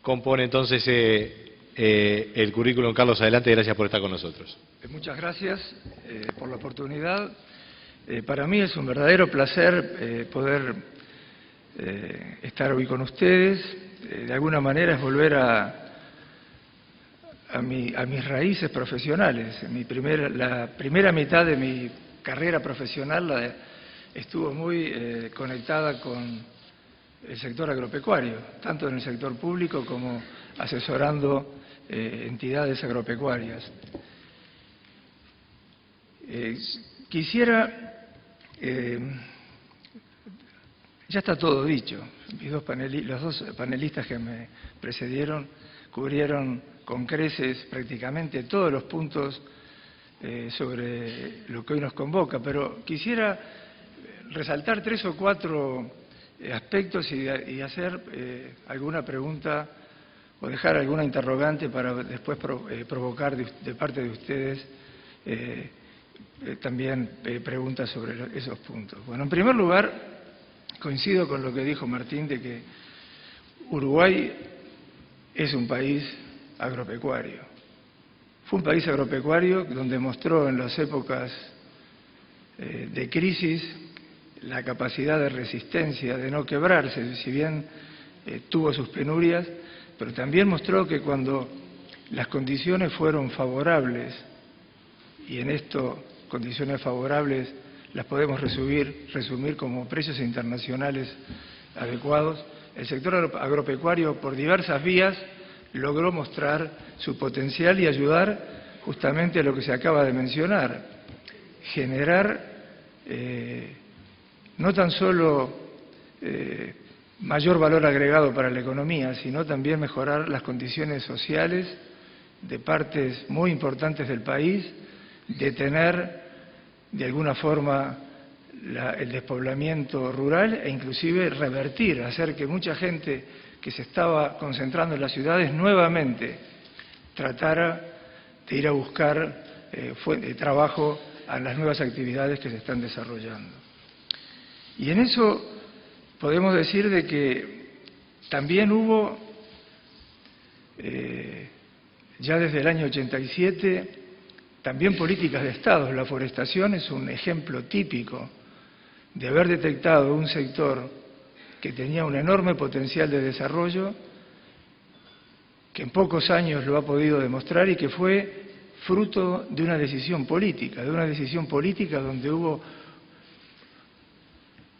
compone entonces el currículum. Carlos, adelante, gracias por estar con nosotros. Muchas gracias por la oportunidad. Para mí es un verdadero placer poder estar hoy con ustedes. De alguna manera es volver a mis raíces profesionales. La primera mitad de mi carrera profesional estuvo muy conectada con el sector agropecuario, tanto en el sector público como asesorando entidades agropecuarias. Ya está todo dicho. Los dos panelistas que me precedieron cubrieron con creces prácticamente todos los puntos sobre lo que hoy nos convoca, pero quisiera resaltar 3 o 4 aspectos y hacer alguna pregunta o dejar alguna interrogante para después provocar de parte de ustedes también preguntas sobre esos puntos. Bueno, en primer lugar, coincido con lo que dijo Martín de que Uruguay es un país agropecuario. Fue un país agropecuario donde mostró en las épocas de crisis la capacidad de resistencia, de no quebrarse, si bien tuvo sus penurias, pero también mostró que cuando las condiciones fueron favorables, y en esto condiciones favorables las podemos resumir como precios internacionales adecuados, el sector agropecuario por diversas vías logró mostrar su potencial y ayudar justamente a lo que se acaba de mencionar, generar no tan solo mayor valor agregado para la economía, sino también mejorar las condiciones sociales de partes muy importantes del país, detener de alguna forma el despoblamiento rural e inclusive revertir, hacer que mucha gente que se estaba concentrando en las ciudades nuevamente tratara de ir a buscar trabajo a las nuevas actividades que se están desarrollando. Y en eso podemos decir de que también hubo, ya desde el año 87, también políticas de Estado. La forestación es un ejemplo típico de haber detectado un sector que tenía un enorme potencial de desarrollo, que en pocos años lo ha podido demostrar y que fue fruto de una decisión política donde hubo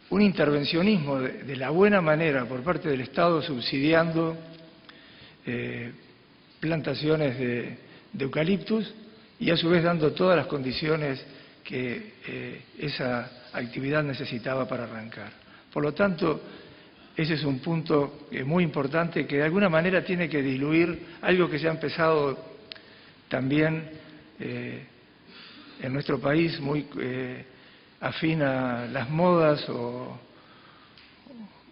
un intervencionismo de la buena manera por parte del Estado subsidiando plantaciones de eucaliptus y a su vez dando todas las condiciones que esa actividad necesitaba para arrancar. Por lo tanto, ese es un punto muy importante que de alguna manera tiene que diluir algo que se ha empezado también en nuestro país muy afín a las modas o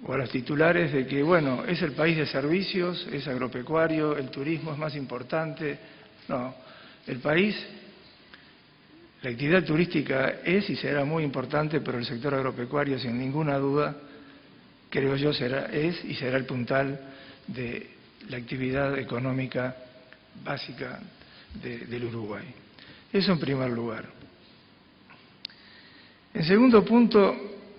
a los titulares de que, bueno, es el país de servicios, es agropecuario, el turismo es más importante. No, el país, la actividad turística es y será muy importante, pero el sector agropecuario, sin ninguna duda, creo yo, es y será el puntal de la actividad económica básica del Uruguay. Eso en primer lugar. En segundo punto,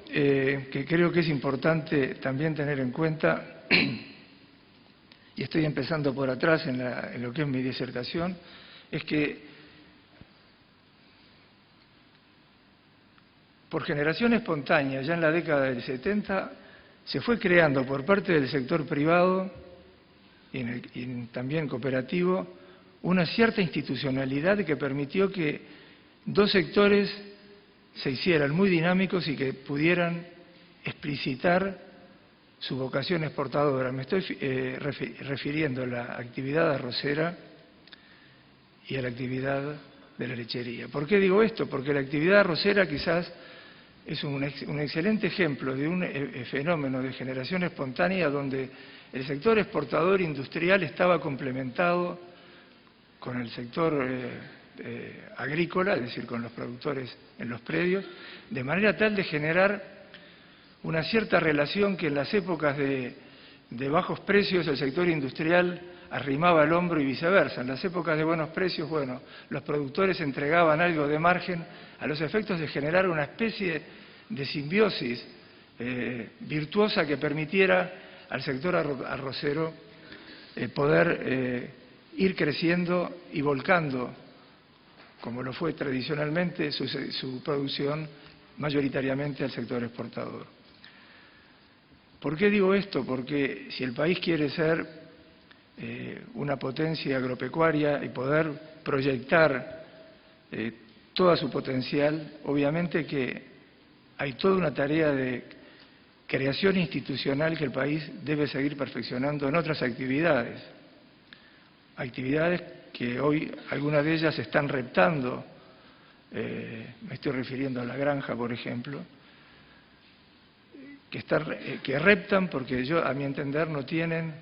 que creo que es importante también tener en cuenta, y estoy empezando por atrás en lo que es mi disertación, es que por generación espontánea, ya en la década del 70, se fue creando por parte del sector privado y también cooperativo una cierta institucionalidad que permitió que dos sectores se hicieran muy dinámicos y que pudieran explicitar su vocación exportadora. Me estoy refiriendo a la actividad arrocera y a la actividad de la lechería. ¿Por qué digo esto? Porque la actividad arrocera quizás es un excelente ejemplo de un fenómeno de generación espontánea donde el sector exportador industrial estaba complementado con el sector agrícola, es decir, con los productores en los predios, de manera tal de generar una cierta relación que en las épocas de bajos precios el sector industrial arrimaba el hombro y viceversa. En las épocas de buenos precios, bueno, los productores entregaban algo de margen a los efectos de generar una especie de simbiosis virtuosa que permitiera al sector arrocero poder ir creciendo y volcando, como lo fue tradicionalmente, su producción mayoritariamente al sector exportador. ¿Por qué digo esto? Porque si el país quiere ser una potencia agropecuaria y poder proyectar todo su potencial, obviamente que hay toda una tarea de creación institucional que el país debe seguir perfeccionando en otras actividades. Actividades que hoy, algunas de ellas están reptando, me estoy refiriendo a la granja, por ejemplo, que reptan porque a mi entender no tienen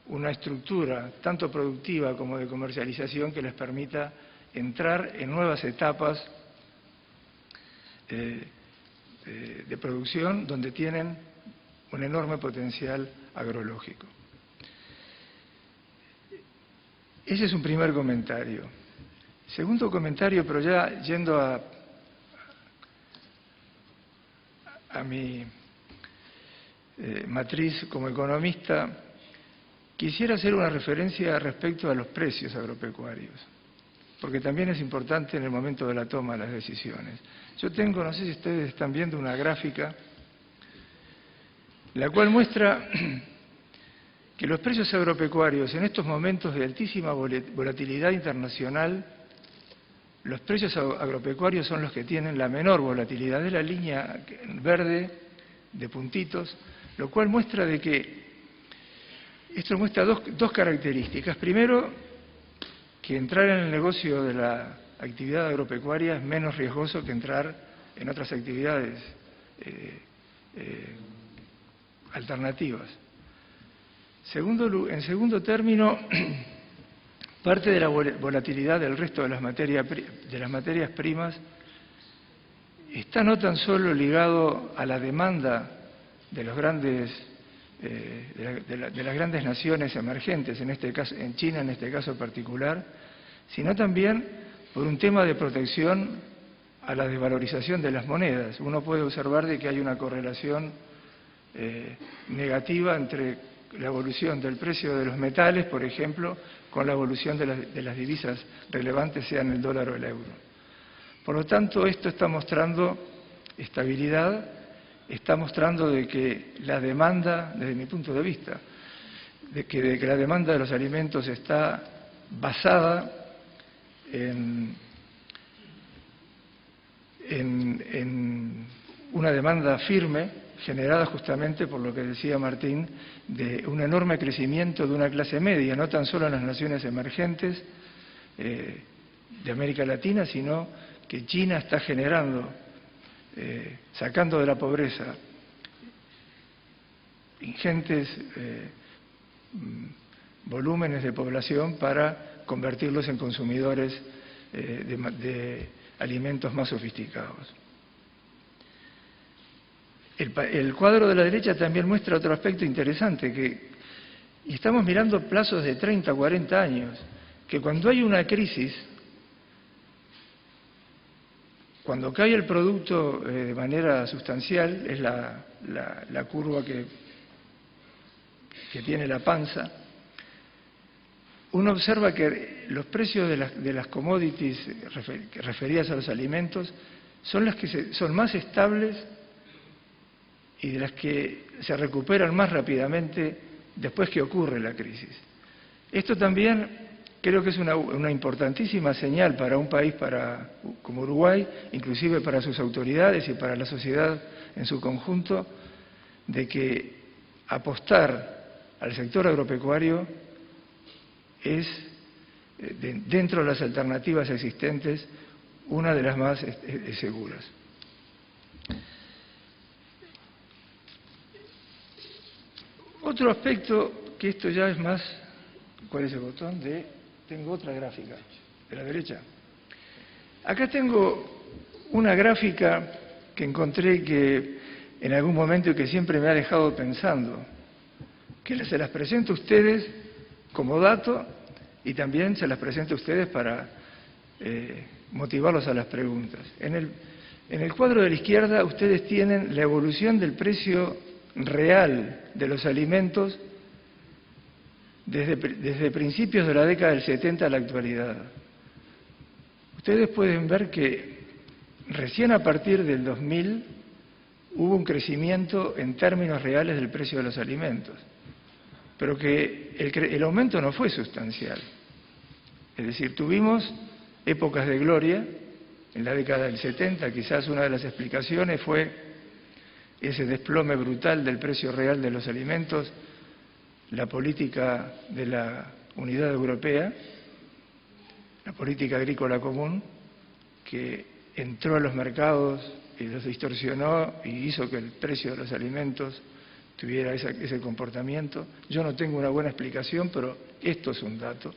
una estructura tanto productiva como de comercialización que les permita entrar en nuevas etapas de producción donde tienen un enorme potencial agrológico. Ese es un primer comentario. Segundo comentario, pero ya yendo a mi matriz como economista, quisiera hacer una referencia respecto a los precios agropecuarios, porque también es importante en el momento de la toma de las decisiones. Yo tengo, no sé si ustedes están viendo una gráfica, la cual muestra que los precios agropecuarios en estos momentos de altísima volatilidad internacional los precios agropecuarios son los que tienen la menor volatilidad, es la línea verde de puntitos, lo cual muestra de que esto muestra dos características. Primero, que entrar en el negocio de la actividad agropecuaria es menos riesgoso que entrar en otras actividades alternativas. En segundo término, parte de la volatilidad del resto de las materias primas está no tan solo ligado a la demanda de los grandes de las grandes naciones emergentes, en este caso, en China en este caso particular, sino también por un tema de protección a la desvalorización de las monedas. Uno puede observar de que hay una correlación negativa entre la evolución del precio de los metales, por ejemplo, con la evolución de las divisas relevantes, sean el dólar o el euro. Por lo tanto, esto está mostrando estabilidad, está mostrando de que la demanda, desde mi punto de vista, de que la demanda de los alimentos está basada en una demanda firme, generada justamente por lo que decía Martín, de un enorme crecimiento de una clase media, no tan solo en las naciones emergentes de América Latina, sino que China está generando, sacando de la pobreza ingentes volúmenes de población para convertirlos en consumidores de alimentos más sofisticados. El cuadro de la derecha también muestra otro aspecto interesante, y estamos mirando plazos de 30, 40 años, que cuando hay una crisis, cuando cae el producto de manera sustancial, es la curva que tiene la panza, uno observa que los precios de las commodities referidas a los alimentos son las que son más estables y de las que se recuperan más rápidamente después que ocurre la crisis. Esto también creo que es una importantísima señal para un país como Uruguay, inclusive para sus autoridades y para la sociedad en su conjunto, de que apostar al sector agropecuario es, dentro de las alternativas existentes, una de las más seguras. Otro aspecto, que esto ya es más, ¿cuál es el botón? Tengo otra gráfica, de la derecha. Acá tengo una gráfica que encontré que en algún momento y que siempre me ha dejado pensando, que se las presento a ustedes como dato y también se las presento a ustedes para motivarlos a las preguntas. En el cuadro de la izquierda ustedes tienen la evolución del precio real de los alimentos desde principios de la década del 70 a la actualidad. Ustedes pueden ver que recién a partir del 2000 hubo un crecimiento en términos reales del precio de los alimentos, pero que el aumento no fue sustancial. Es decir, tuvimos épocas de gloria en la década del 70, quizás una de las explicaciones fue ese desplome brutal del precio real de los alimentos, la política de la Unidad Europea, la política agrícola común, que entró a los mercados y los distorsionó y hizo que el precio de los alimentos tuviera ese comportamiento. Yo no tengo una buena explicación, pero esto es un dato.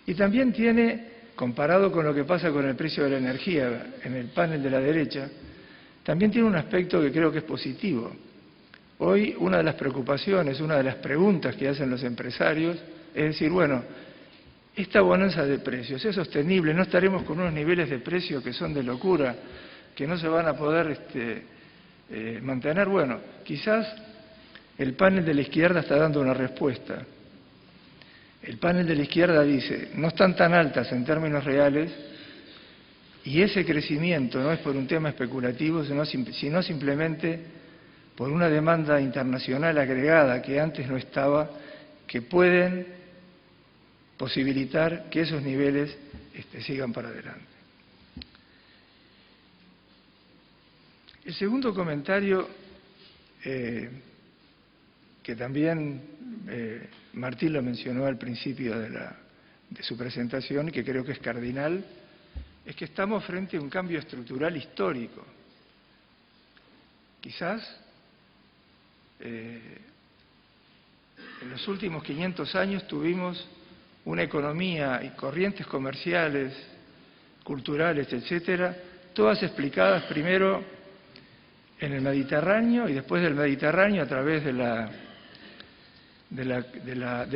Y también tiene, comparado con lo que pasa con el precio de la energía en el panel de la derecha, también tiene un aspecto que creo que es positivo. Hoy una de las preocupaciones, una de las preguntas que hacen los empresarios es decir, bueno, esta bonanza de precios es sostenible, no estaremos con unos niveles de precio que son de locura, que no se van a poder mantener. Bueno, quizás el panel de la izquierda está dando una respuesta. El panel de la izquierda dice, no están tan altas en términos reales, y ese crecimiento no es por un tema especulativo, sino simplemente por una demanda internacional agregada que antes no estaba, que pueden posibilitar que esos niveles sigan para adelante. El segundo comentario, que también Martín lo mencionó al principio de su presentación y que creo que es cardinal, es que estamos frente a un cambio estructural histórico. Quizás en los últimos 500 años tuvimos una economía y corrientes comerciales, culturales, etcétera, todas explicadas primero en el Mediterráneo y después del Mediterráneo a través del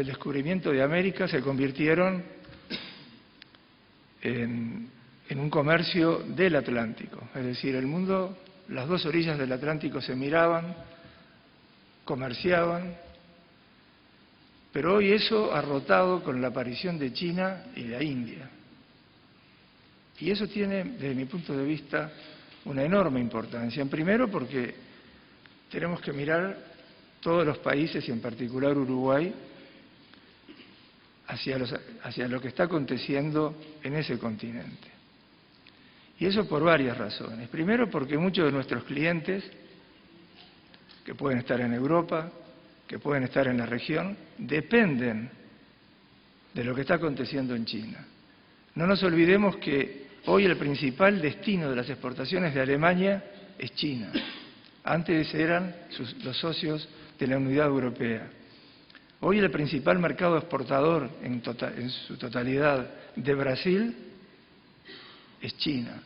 descubrimiento de América se convirtieron en un comercio del Atlántico. Es decir, el mundo, las dos orillas del Atlántico se miraban, comerciaban, pero hoy eso ha rotado con la aparición de China y de India. Y eso tiene, desde mi punto de vista, una enorme importancia. Primero porque tenemos que mirar todos los países y en particular Uruguay hacia lo que está aconteciendo en ese continente. Y eso por varias razones. Primero porque muchos de nuestros clientes, que pueden estar en Europa, que pueden estar en la región, dependen de lo que está aconteciendo en China. No nos olvidemos que hoy el principal destino de las exportaciones de Alemania es China. Antes eran los socios de la Unidad Europea. Hoy el principal mercado exportador en su totalidad de Brasil es China.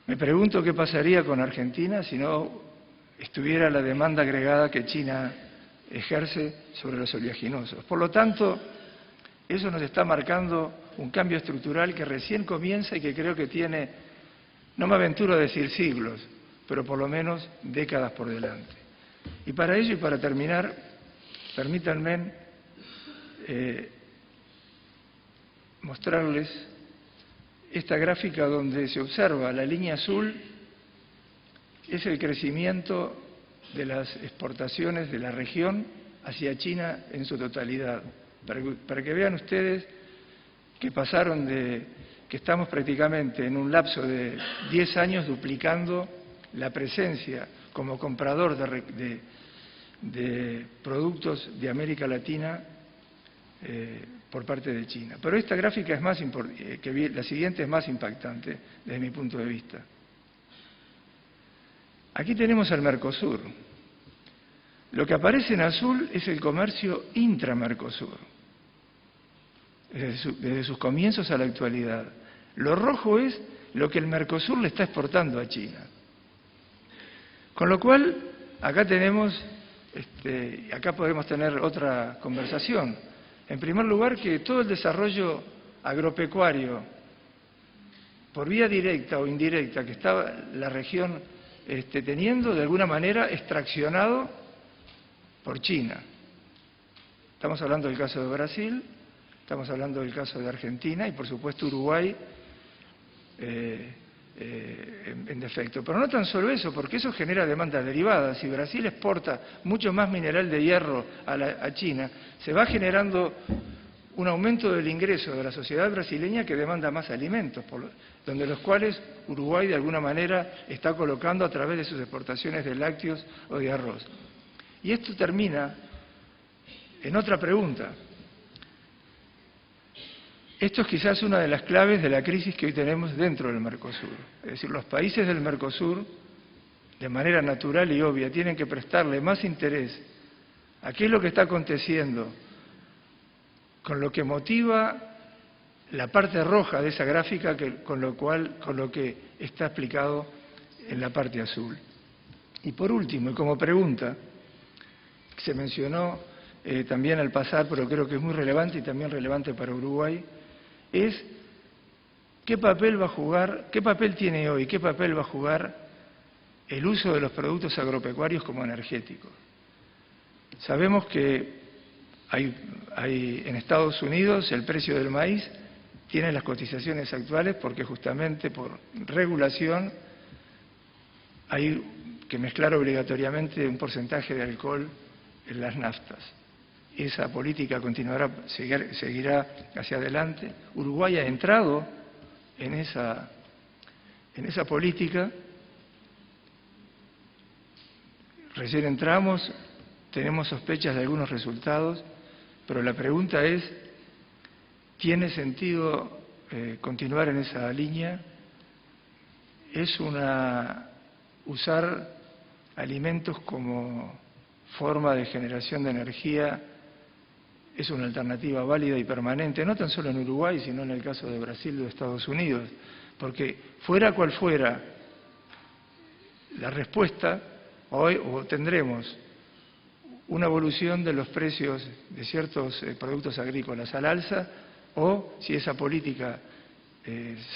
Me pregunto qué pasaría con Argentina si no estuviera la demanda agregada que China ejerce sobre los oleaginosos. Por lo tanto, eso nos está marcando un cambio estructural que recién comienza y que creo que tiene, no me aventuro a decir siglos, pero por lo menos décadas por delante. Y para ello y para terminar, permítanme mostrarles esta gráfica donde se observa la línea azul es el crecimiento de las exportaciones de la región hacia China en su totalidad. Para que vean ustedes que pasaron que estamos prácticamente en un lapso de 10 años duplicando la presencia como comprador de productos de América Latina por parte de China. Pero esta gráfica es más la siguiente es más impactante desde mi punto de vista. Aquí tenemos al Mercosur. Lo que aparece en azul es el comercio intra-Mercosur, desde sus comienzos a la actualidad. Lo rojo es lo que el Mercosur le está exportando a China. Con lo cual, acá podemos tener otra conversación. En primer lugar, que todo el desarrollo agropecuario, por vía directa o indirecta, que estaba la región teniendo, de alguna manera, extraccionado por China. Estamos hablando del caso de Brasil, estamos hablando del caso de Argentina y, por supuesto, Uruguay en defecto. Pero no tan solo eso, porque eso genera demanda derivada. Si Brasil exporta mucho más mineral de hierro a China, se va generando un aumento del ingreso de la sociedad brasileña que demanda más alimentos, donde los cuales Uruguay de alguna manera está colocando a través de sus exportaciones de lácteos o de arroz. Y esto termina en otra pregunta. Esto es quizás una de las claves de la crisis que hoy tenemos dentro del Mercosur. Es decir, los países del Mercosur, de manera natural y obvia, tienen que prestarle más interés a qué es lo que está aconteciendo con lo que motiva la parte roja de esa gráfica con lo que está explicado en la parte azul. Y por último, y como pregunta, que se mencionó también al pasar, pero creo que es muy relevante y también relevante para Uruguay, es qué papel tiene hoy, qué papel va a jugar el uso de los productos agropecuarios como energéticos. Sabemos que en Estados Unidos el precio del maíz tiene las cotizaciones actuales porque justamente por regulación hay que mezclar obligatoriamente un porcentaje de alcohol en las naftas. esa política seguirá hacia adelante. Uruguay ha entrado en esa política. Recién entramos, tenemos sospechas de algunos resultados, pero la pregunta es, ¿tiene sentido continuar en esa línea? Usar alimentos como forma de generación de energía es una alternativa válida y permanente, no tan solo en Uruguay, sino en el caso de Brasil o de Estados Unidos, porque fuera cual fuera la respuesta, hoy tendremos una evolución de los precios de ciertos productos agrícolas al alza, o si esa política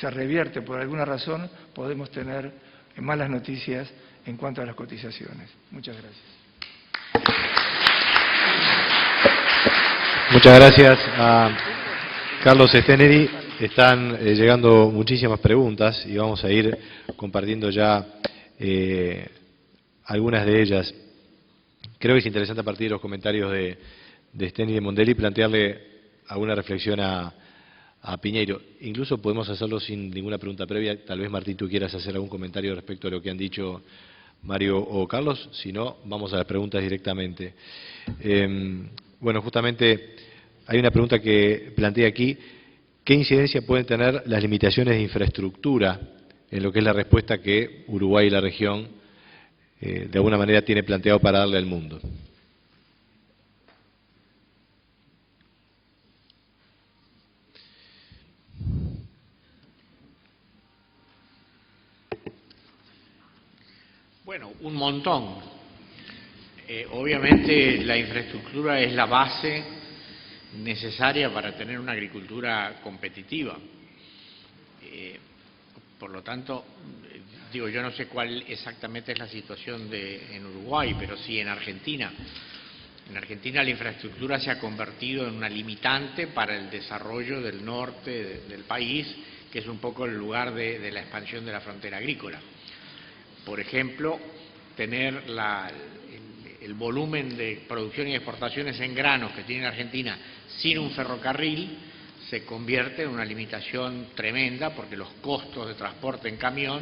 se revierte por alguna razón, podemos tener malas noticias en cuanto a las cotizaciones. Muchas gracias. Muchas gracias a Carlos Steneri. Están llegando muchísimas preguntas y vamos a ir compartiendo ya algunas de ellas. Creo que es interesante a partir de los comentarios de Steneri y de Mondelli plantearle alguna reflexión a Piñeiro. Incluso podemos hacerlo sin ninguna pregunta previa. Tal vez, Martín, tú quieras hacer algún comentario respecto a lo que han dicho Mario o Carlos. Si no, vamos a las preguntas directamente. Bueno, justamente hay una pregunta que plantea aquí. ¿Qué incidencia pueden tener las limitaciones de infraestructura en lo que es la respuesta que Uruguay y la región de alguna manera tiene planteado para darle al mundo? Bueno, un montón. Obviamente la infraestructura es la base necesaria para tener una agricultura competitiva. Por lo tanto, digo, yo no sé cuál exactamente es la situación en Uruguay, pero sí en Argentina. En Argentina la infraestructura se ha convertido en una limitante para el desarrollo del norte del país, que es un poco el lugar de la expansión de la frontera agrícola. Por ejemplo, tener el volumen de producción y exportaciones en granos que tiene Argentina sin un ferrocarril se convierte en una limitación tremenda, porque los costos de transporte en camión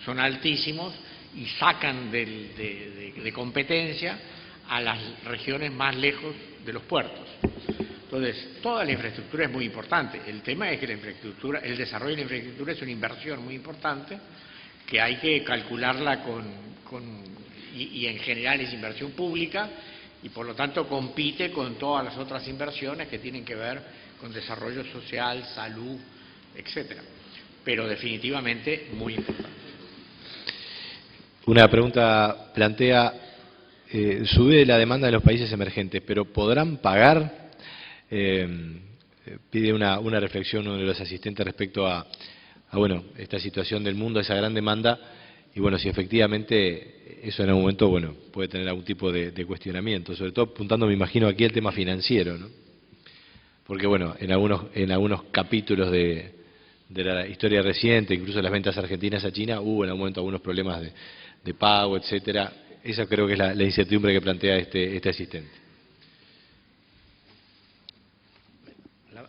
son altísimos y sacan de competencia a las regiones más lejos de los puertos. Entonces, toda la infraestructura es muy importante. El tema es que el desarrollo de la infraestructura es una inversión muy importante, que hay que calcularla y en general es inversión pública, y por lo tanto compite con todas las otras inversiones que tienen que ver con desarrollo social, salud, etcétera. Pero definitivamente muy importante. Una pregunta plantea, sube la demanda de los países emergentes, pero ¿podrán pagar? Pide una reflexión uno de los asistentes respecto a bueno, esta situación del mundo, esa gran demanda, y bueno, si efectivamente eso en algún momento, bueno, puede tener algún tipo de cuestionamiento, sobre todo apuntando, me imagino, aquí el tema financiero, ¿no? Porque bueno, en algunos capítulos de la historia reciente, incluso las ventas argentinas a China, hubo en algún momento algunos problemas de pago, etcétera. Esa creo que es la incertidumbre que plantea este asistente.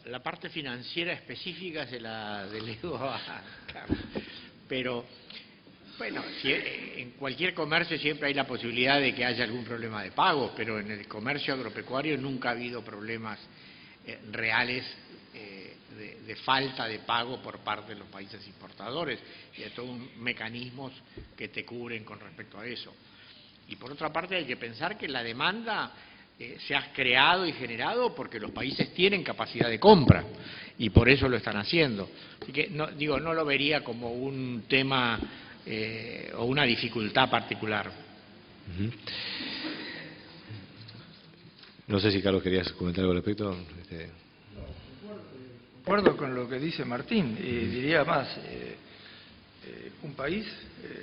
La parte financiera específica se la delego a Carlos. Pero, bueno, en cualquier comercio siempre hay la posibilidad de que haya algún problema de pago, pero en el comercio agropecuario nunca ha habido problemas reales de falta de pago por parte de los países importadores, y hay todos mecanismos que te cubren con respecto a eso. Y por otra parte hay que pensar que la demanda se ha creado y generado porque los países tienen capacidad de compra y por eso lo están haciendo. Así que no lo vería como un tema o una dificultad particular. No sé si, Carlos, querías comentar algo al respecto. De acuerdo con lo que dice Martín, y diría más, un país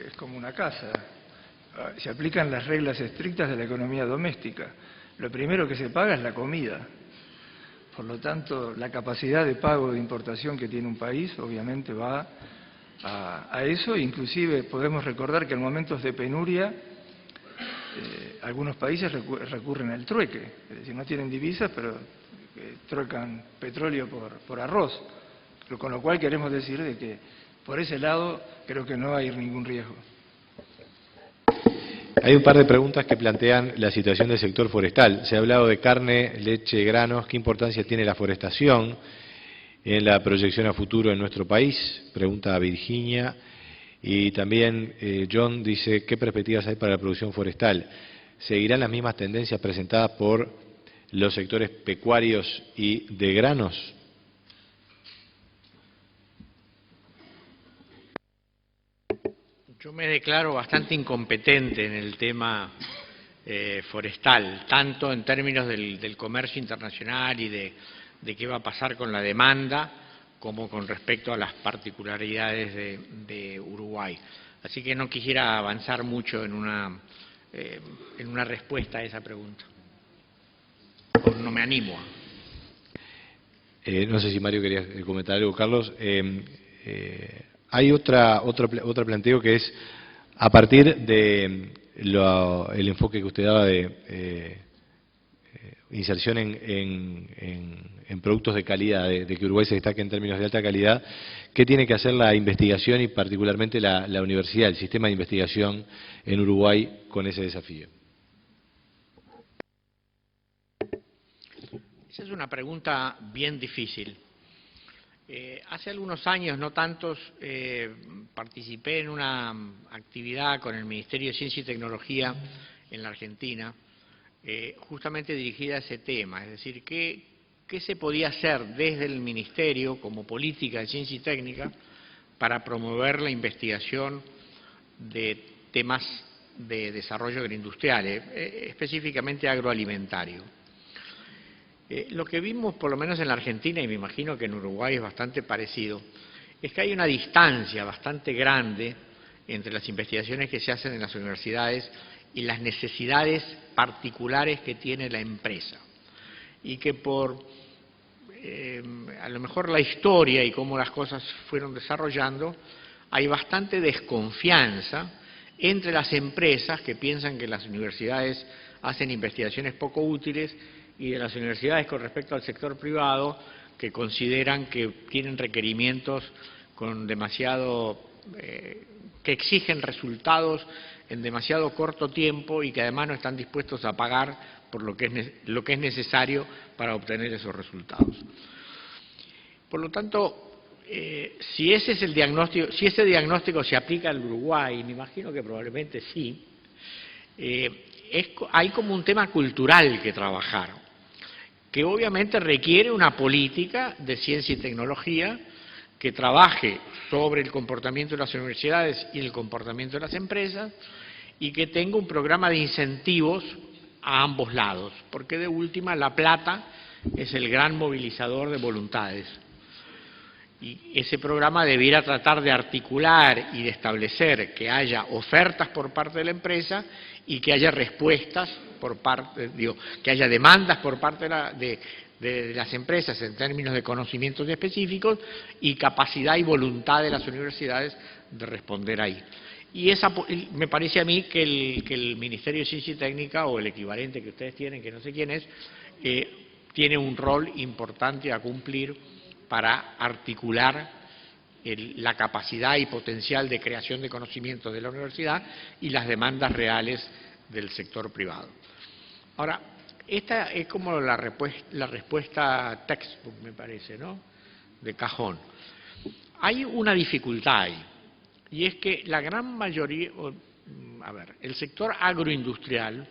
es como una casa, se aplican las reglas estrictas de la economía doméstica. Lo primero que se paga es la comida. Por lo tanto, la capacidad de pago de importación que tiene un país obviamente va a eso. Inclusive podemos recordar que en momentos de penuria algunos países recurren al trueque, es decir, no tienen divisas, pero trocan petróleo por arroz, con lo cual queremos decir de que por ese lado creo que no hay ningún riesgo. Hay un par de preguntas que plantean la situación del sector forestal. Se ha hablado de carne, leche, granos. ¿Qué importancia tiene la forestación en la proyección a futuro en nuestro país? Pregunta Virginia. Y también John dice, ¿qué perspectivas hay para la producción forestal? ¿Seguirán las mismas tendencias presentadas por los sectores pecuarios y de granos? Yo me declaro bastante incompetente en el tema forestal, tanto en términos del comercio internacional y de qué va a pasar con la demanda, como con respecto a las particularidades de Uruguay. Así que no quisiera avanzar mucho en una respuesta a esa pregunta. O no me animo. No sé si Mario quería comentar algo, Carlos. Hay otro planteo que es, a partir de el enfoque que usted daba de inserción en productos de calidad, de que Uruguay se destaque en términos de alta calidad, ¿qué tiene que hacer la investigación y particularmente la universidad, el sistema de investigación en Uruguay con ese desafío? Esa es una pregunta bien difícil. Hace algunos años, no tantos, participé en una actividad con el Ministerio de Ciencia y Tecnología en la Argentina, justamente dirigida a ese tema, es decir, ¿qué se podía hacer desde el Ministerio como política de ciencia y técnica para promover la investigación de temas de desarrollo agroindustrial, específicamente agroalimentario? Lo que vimos, por lo menos en la Argentina, y me imagino que en Uruguay es bastante parecido, es que hay una distancia bastante grande entre las investigaciones que se hacen en las universidades y las necesidades particulares que tiene la empresa. Y que por, a lo mejor, la historia y cómo las cosas fueron desarrollando, hay bastante desconfianza entre las empresas que piensan que las universidades hacen investigaciones poco útiles y de las universidades con respecto al sector privado que consideran que tienen requerimientos con demasiado, que exigen resultados en demasiado corto tiempo y que además no están dispuestos a pagar por lo que es necesario para obtener esos resultados. Por lo tanto, si ese es el diagnóstico, si ese diagnóstico se aplica al Uruguay, me imagino que probablemente sí, hay como un tema cultural que trabajar, que obviamente requiere una política de ciencia y tecnología que trabaje sobre el comportamiento de las universidades y el comportamiento de las empresas y que tenga un programa de incentivos a ambos lados, porque de última la plata es el gran movilizador de voluntades. Y ese programa debiera tratar de articular y de establecer que haya ofertas por parte de la empresa y que haya respuestas por parte, que haya demandas por parte de las empresas en términos de conocimientos específicos y capacidad y voluntad de las universidades de responder ahí. Y me parece a mí que el Ministerio de Ciencia y Técnica, o el equivalente que ustedes tienen, que no sé quién es, tiene un rol importante a cumplir para articular la capacidad y potencial de creación de conocimientos de la universidad y las demandas reales del sector privado. Ahora, esta es como la respuesta textbook, me parece, ¿no?, de cajón. Hay una dificultad ahí, y es que la gran mayoría, el sector agroindustrial,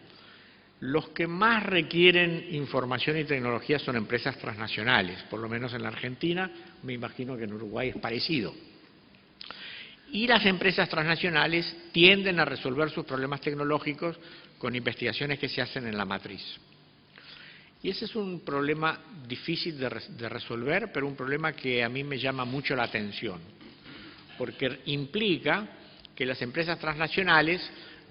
los que más requieren información y tecnología son empresas transnacionales, por lo menos en la Argentina, me imagino que en Uruguay es parecido. Y las empresas transnacionales tienden a resolver sus problemas tecnológicos con investigaciones que se hacen en la matriz. Y ese es un problema difícil de resolver, pero un problema que a mí me llama mucho la atención, porque implica que las empresas transnacionales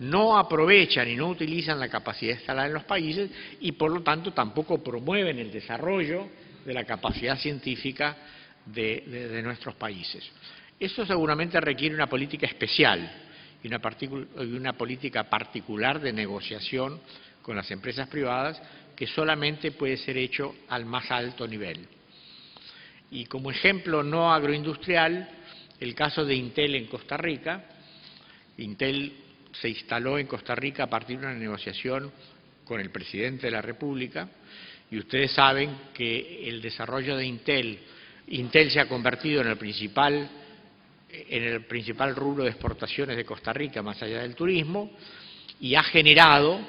no aprovechan y no utilizan la capacidad instalada en los países y por lo tanto tampoco promueven el desarrollo de la capacidad científica de nuestros países. Eso seguramente requiere una política especial y una política particular de negociación con las empresas privadas que solamente puede ser hecho al más alto nivel. Y como ejemplo no agroindustrial, el caso de Intel en Costa Rica. Intel se instaló en Costa Rica a partir de una negociación con el presidente de la República, y ustedes saben que el desarrollo de Intel se ha convertido en el principal rubro de exportaciones de Costa Rica, más allá del turismo, y ha generado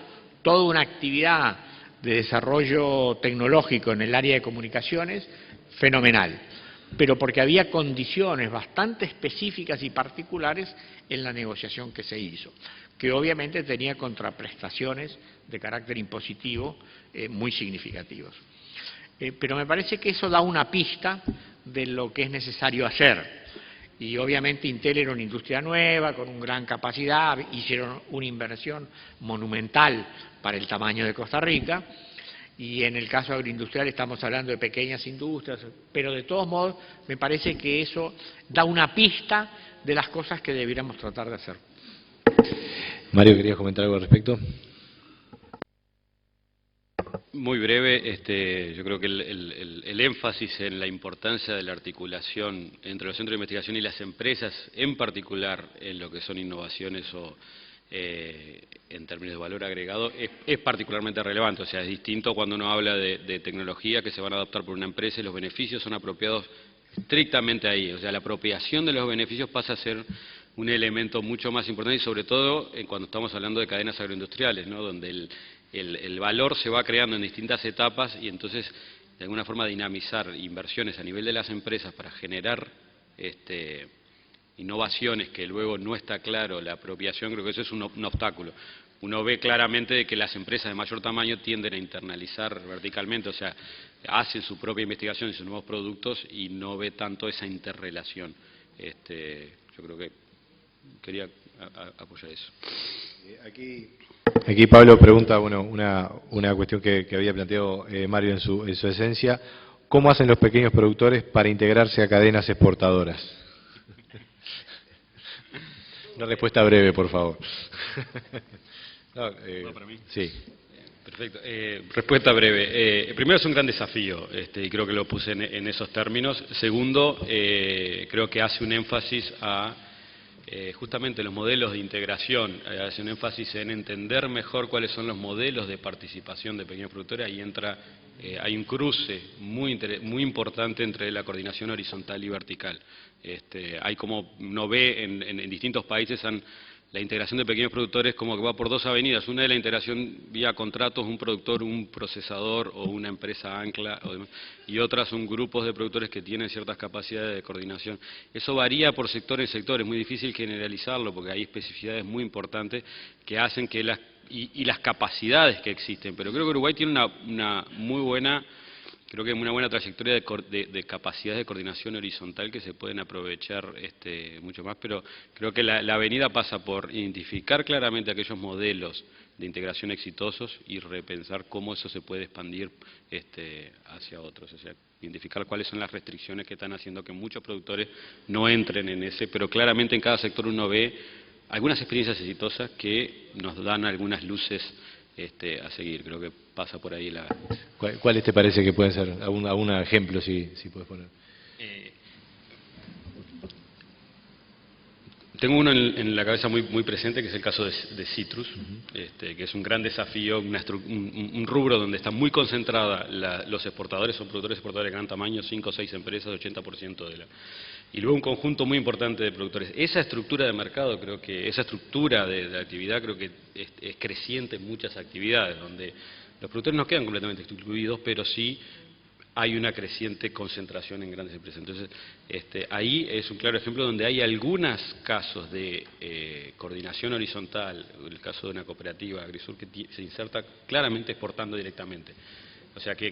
toda una actividad de desarrollo tecnológico en el área de comunicaciones fenomenal, pero porque había condiciones bastante específicas y particulares en la negociación que se hizo, que obviamente tenía contraprestaciones de carácter impositivo muy significativos. Pero me parece que eso da una pista de lo que es necesario hacer. Y obviamente Intel era una industria nueva, con una gran capacidad, hicieron una inversión monumental para el tamaño de Costa Rica, y en el caso agroindustrial estamos hablando de pequeñas industrias, pero de todos modos me parece que eso da una pista de las cosas que debiéramos tratar de hacer. Mario, ¿querías comentar algo al respecto? Muy breve, yo creo que el énfasis en la importancia de la articulación entre los centros de investigación y las empresas, en particular en lo que son innovaciones o en términos de valor agregado, es particularmente relevante. O sea, es distinto cuando uno habla de tecnología que se van a adoptar por una empresa y los beneficios son apropiados estrictamente ahí. O sea, la apropiación de los beneficios pasa a ser un elemento mucho más importante, y sobre todo cuando estamos hablando de cadenas agroindustriales, ¿no?, donde el valor se va creando en distintas etapas, y entonces de alguna forma dinamizar inversiones a nivel de las empresas para generar innovaciones que luego no está claro la apropiación. Creo que eso es un obstáculo. Uno ve claramente de que las empresas de mayor tamaño tienden a internalizar verticalmente, o sea, hacen su propia investigación y sus nuevos productos y no ve tanto esa interrelación. Yo creo que quería apoyar eso. Aquí Pablo pregunta, bueno, una cuestión que había planteado Mario en su esencia: ¿cómo hacen los pequeños productores para integrarse a cadenas exportadoras? Una respuesta breve, por favor. ¿Bueno, para mí? Sí. Perfecto. Respuesta breve. Primero, es un gran desafío, y creo que lo puse en esos términos. Segundo, creo que hace un énfasis a justamente los modelos de integración, hace un énfasis en entender mejor cuáles son los modelos de participación de pequeños productores. Ahí entra, hay un cruce muy importante entre la coordinación horizontal y vertical. Hay, como uno ve en distintos países, la integración de pequeños productores como que va por dos avenidas. Una es la integración vía contratos, un productor, un procesador o una empresa ancla, y otras son grupos de productores que tienen ciertas capacidades de coordinación. Eso varía por sector en sector, es muy difícil generalizarlo porque hay especificidades muy importantes que hacen que las capacidades que existen. Pero creo que Uruguay tiene una muy buena trayectoria de capacidades de coordinación horizontal que se pueden aprovechar mucho más, pero creo que la avenida pasa por identificar claramente aquellos modelos de integración exitosos y repensar cómo eso se puede expandir hacia otros. O sea, identificar cuáles son las restricciones que están haciendo que muchos productores no entren en ese, pero claramente en cada sector uno ve algunas experiencias exitosas que nos dan algunas luces a seguir. Creo que pasa por ahí la... ¿Cuáles te parece que pueden ser? ¿Algún ejemplo, si puedes poner? Tengo uno en la cabeza muy presente, que es el caso de Citrus, que es un gran desafío, un rubro donde está muy concentrada los exportadores, son productores exportadores de gran tamaño, 5 o 6 empresas, 80% de la... Y luego un conjunto muy importante de productores. Esa estructura de mercado, creo que esa estructura de actividad creo que es creciente en muchas actividades, donde los productores no quedan completamente excluidos, pero sí hay una creciente concentración en grandes empresas. Entonces, ahí es un claro ejemplo donde hay algunos casos de coordinación horizontal, el caso de una cooperativa Agrisur que se inserta claramente exportando directamente. O sea que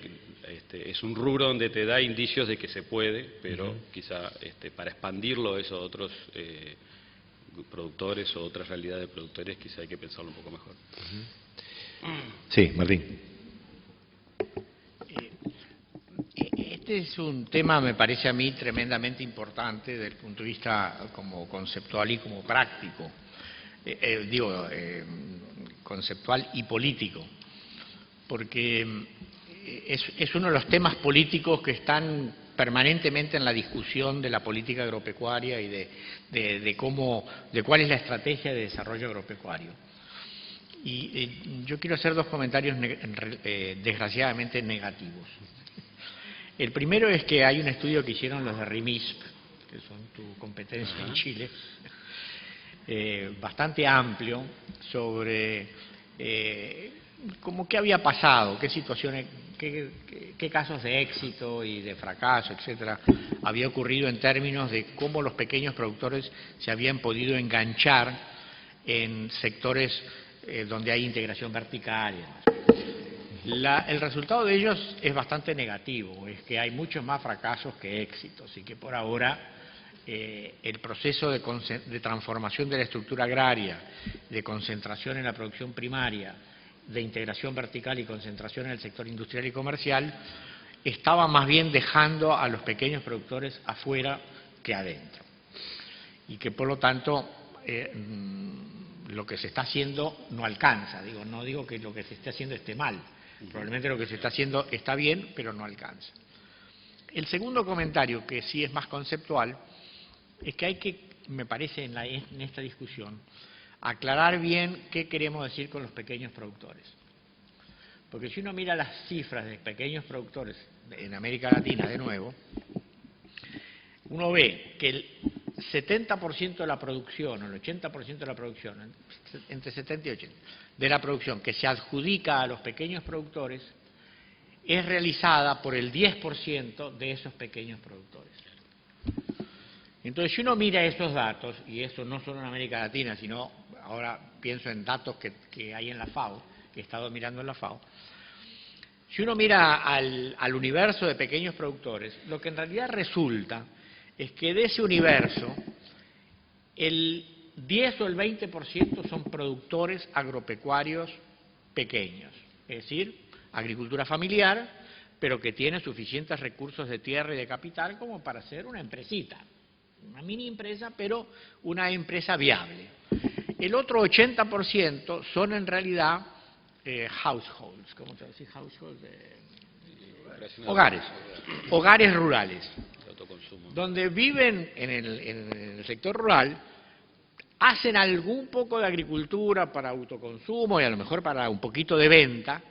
es un rubro donde te da indicios de que se puede, pero quizá para expandirlo eso a otros productores o otras realidades de productores quizá hay que pensarlo un poco mejor. Sí, Martín. Este es un tema, me parece a mí, tremendamente importante desde el punto de vista como conceptual y como práctico. conceptual y político, porque es uno de los temas políticos que están permanentemente en la discusión de la política agropecuaria y de cuál es la estrategia de desarrollo agropecuario. Y yo quiero hacer dos comentarios desgraciadamente negativos. El primero es que hay un estudio que hicieron los de RIMISP, que son tu competencia en Chile, bastante amplio sobre como qué había pasado, qué situaciones, qué casos de éxito y de fracaso, etcétera, había ocurrido en términos de cómo los pequeños productores se habían podido enganchar en sectores donde hay integración vertical y demás. El resultado de ellos es bastante negativo, es que hay muchos más fracasos que éxitos y que por ahora el proceso de transformación de la estructura agraria, de concentración en la producción primaria, de integración vertical y concentración en el sector industrial y comercial, estaba más bien dejando a los pequeños productores afuera que adentro. Y que por lo tanto lo que se está haciendo no alcanza. No digo que lo que se esté haciendo esté mal, probablemente lo que se está haciendo está bien, pero no alcanza. El segundo comentario, que sí es más conceptual, es que hay que, me parece en esta discusión, aclarar bien qué queremos decir con los pequeños productores. Porque si uno mira las cifras de pequeños productores en América Latina, de nuevo, uno ve que el 70% de la producción, o el 80% de la producción, entre 70 y 80, de la producción que se adjudica a los pequeños productores, es realizada por el 10% de esos pequeños productores. Entonces, si uno mira esos datos, y eso no solo en América Latina, sino ahora pienso en datos que hay en la FAO, que he estado mirando en la FAO, si uno mira al universo de pequeños productores, lo que en realidad resulta es que de ese universo, el 10 o el 20% son productores agropecuarios pequeños, es decir, agricultura familiar, pero que tiene suficientes recursos de tierra y de capital como para ser una empresita. Una mini empresa, pero una empresa viable. El otro 80% son en realidad households, ¿cómo se dice? Households, hogares rurales, donde viven en el sector rural, hacen algún poco de agricultura para autoconsumo y a lo mejor para un poquito de venta,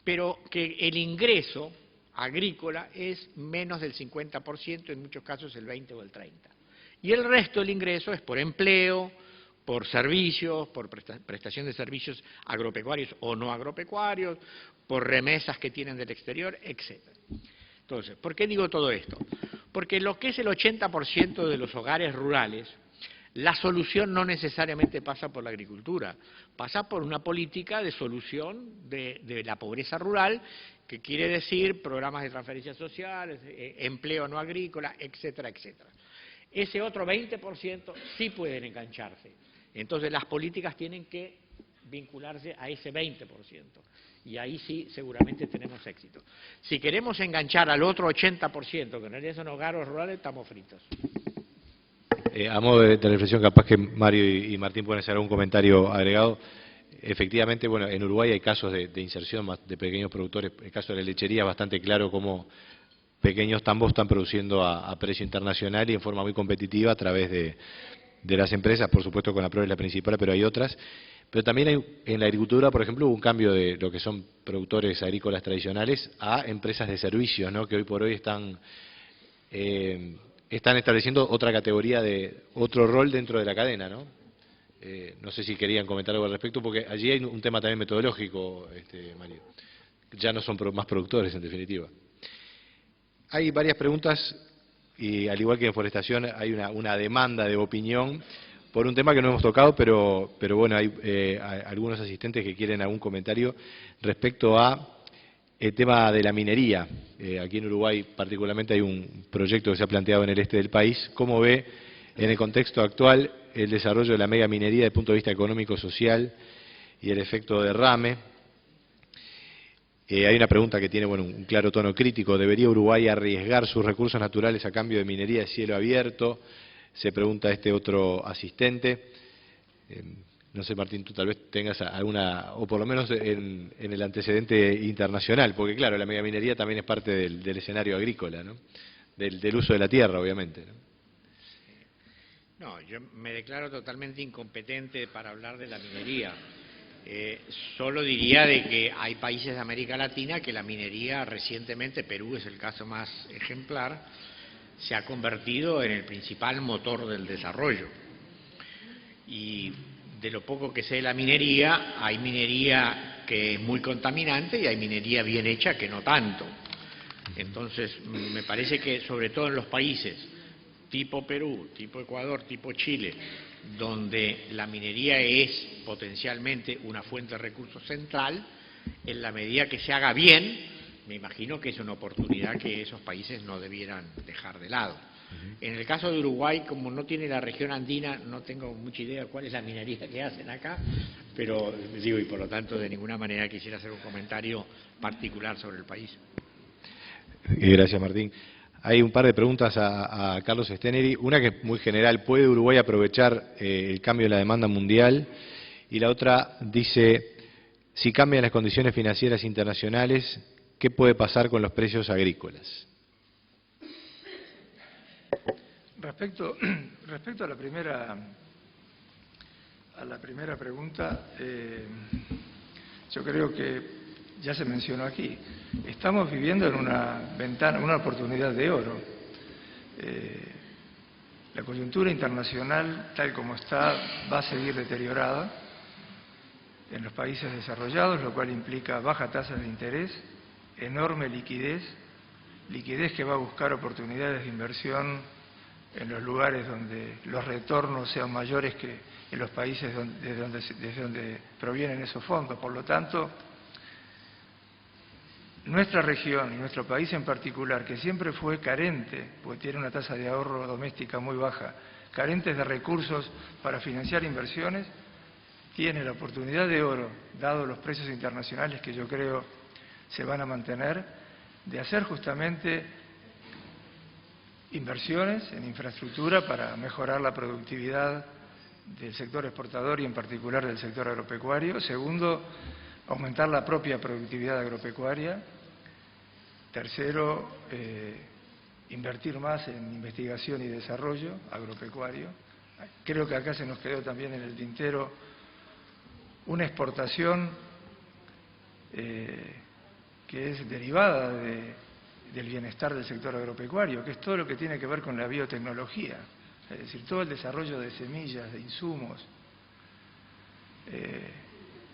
pero que el ingreso agrícola es menos del 50%, en muchos casos el 20 o el 30%. Y el resto del ingreso es por empleo, por servicios, por prestación de servicios agropecuarios o no agropecuarios, por remesas que tienen del exterior, etc. Entonces, ¿por qué digo todo esto? Porque lo que es el 80% de los hogares rurales, la solución no necesariamente pasa por la agricultura, pasa por una política de solución de la pobreza rural, que quiere decir programas de transferencias sociales, empleo no agrícola, etcétera, etcétera. Ese otro 20% sí pueden engancharse. Entonces las políticas tienen que vincularse a ese 20%. Y ahí sí seguramente tenemos éxito. Si queremos enganchar al otro 80%, que en realidad son hogares rurales, estamos fritos. A modo de reflexión, capaz que Mario y Martín pueden hacer algún comentario agregado. Efectivamente, bueno, en Uruguay hay casos de inserción de pequeños productores. El caso de la lechería es bastante claro cómo pequeños tambos están produciendo a precio internacional y en forma muy competitiva a través de las empresas, por supuesto con la prueba es la principal, pero hay otras. Pero también en la agricultura, por ejemplo, hubo un cambio de lo que son productores agrícolas tradicionales a empresas de servicios, ¿no? Que hoy por hoy están estableciendo otra categoría, otro rol dentro de la cadena, ¿no? No sé si querían comentar algo al respecto, porque allí hay un tema también metodológico, Mario. Ya no son más productores, en definitiva. Hay varias preguntas, y al igual que en forestación hay una demanda de opinión por un tema que no hemos tocado, pero bueno, hay algunos asistentes que quieren algún comentario respecto a el tema de la minería. Aquí en Uruguay particularmente hay un proyecto que se ha planteado en el este del país. ¿Cómo ve en el contexto actual el desarrollo de la megaminería desde el punto de vista económico, social y el efecto derrame? Hay una pregunta que tiene un claro tono crítico. ¿Debería Uruguay arriesgar sus recursos naturales a cambio de minería de cielo abierto? Se pregunta este otro asistente. No sé, Martín, tú tal vez tengas alguna, o por lo menos en el antecedente internacional, porque claro, la megaminería también es parte del escenario agrícola, ¿no? Del uso de la tierra, obviamente, ¿no? No, yo me declaro totalmente incompetente para hablar de la minería. Solo diría de que hay países de América Latina que la minería recientemente, Perú es el caso más ejemplar, se ha convertido en el principal motor del desarrollo. Y de lo poco que sé de la minería, hay minería que es muy contaminante y hay minería bien hecha que no tanto. Entonces, me parece que sobre todo en los países tipo Perú, tipo Ecuador, tipo Chile, donde la minería es potencialmente una fuente de recursos central, en la medida que se haga bien, me imagino que es una oportunidad que esos países no debieran dejar de lado. En el caso de Uruguay, como no tiene la región andina, no tengo mucha idea de cuál es la minería que hacen acá, pero digo, y por lo tanto de ninguna manera quisiera hacer un comentario particular sobre el país. Gracias, Martín. Hay un par de preguntas a Carlos Steneri. Una que es muy general: ¿puede Uruguay aprovechar el cambio de la demanda mundial? Y la otra dice, si cambian las condiciones financieras internacionales, ¿qué puede pasar con los precios agrícolas? Respecto a la primera pregunta, yo creo que ya se mencionó aquí. Estamos viviendo en una oportunidad de oro. La coyuntura internacional, tal como está, va a seguir deteriorada en los países desarrollados, lo cual implica baja tasa de interés, enorme liquidez que va a buscar oportunidades de inversión en los lugares donde los retornos sean mayores que en los países desde donde provienen esos fondos. Por lo tanto, nuestra región y nuestro país en particular, que siempre fue carente, porque tiene una tasa de ahorro doméstica muy baja, carentes de recursos para financiar inversiones, tiene la oportunidad de oro, dado los precios internacionales que yo creo se van a mantener, de hacer justamente inversiones en infraestructura para mejorar la productividad del sector exportador y en particular del sector agropecuario. Segundo, aumentar la propia productividad agropecuaria. Tercero, invertir más en investigación y desarrollo agropecuario. Creo que acá se nos quedó también en el tintero una exportación que es derivada del bienestar del sector agropecuario, que es todo lo que tiene que ver con la biotecnología, es decir, todo el desarrollo de semillas, de insumos,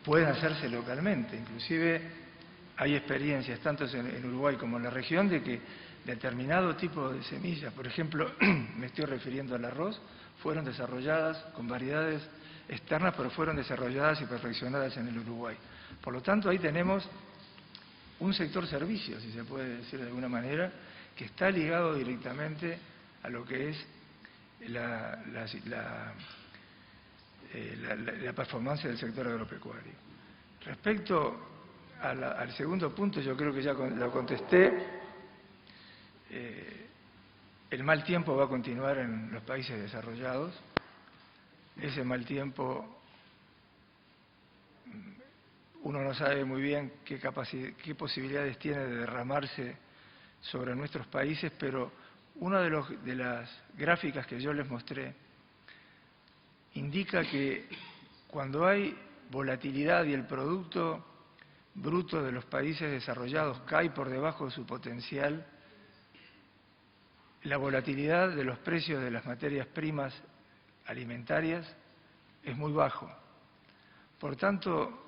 pueden hacerse localmente. Inclusive hay experiencias, tanto en Uruguay como en la región, de que determinado tipo de semillas, por ejemplo, me estoy refiriendo al arroz, fueron desarrolladas con variedades externas, pero fueron desarrolladas y perfeccionadas en el Uruguay. Por lo tanto, ahí tenemos un sector servicio, si se puede decir de alguna manera, que está ligado directamente a lo que es la performance del sector agropecuario. Respecto al segundo punto, yo creo que ya lo contesté. El mal tiempo va a continuar en los países desarrollados. Ese mal tiempo, uno no sabe muy bien qué posibilidades tiene de derramarse sobre nuestros países, pero una de las gráficas que yo les mostré indica que cuando hay volatilidad y el producto bruto de los países desarrollados cae por debajo de su potencial, la volatilidad de los precios de las materias primas alimentarias es muy bajo. Por tanto,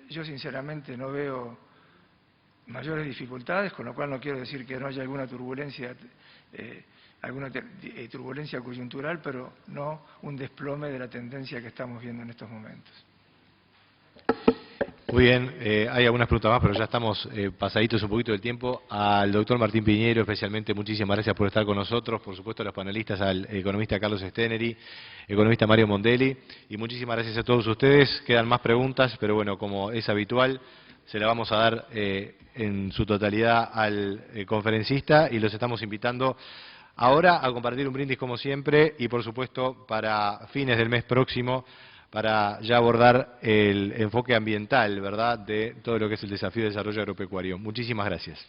yo sinceramente no veo mayores dificultades, con lo cual no quiero decir que no haya alguna turbulencia coyuntural, pero no un desplome de la tendencia que estamos viendo en estos momentos. Muy bien, hay algunas preguntas más, pero ya estamos pasaditos un poquito del tiempo. Al doctor Martín Piñeiro, especialmente, muchísimas gracias por estar con nosotros. Por supuesto, a los panelistas, al economista Carlos Steneri, economista Mario Mondelli, y muchísimas gracias a todos ustedes. Quedan más preguntas, pero bueno, como es habitual, se la vamos a dar en su totalidad al conferencista, y los estamos invitando ahora a compartir un brindis como siempre, y por supuesto, para fines del mes próximo, para ya abordar el enfoque ambiental, ¿verdad?, de todo lo que es el desafío de desarrollo agropecuario. Muchísimas gracias.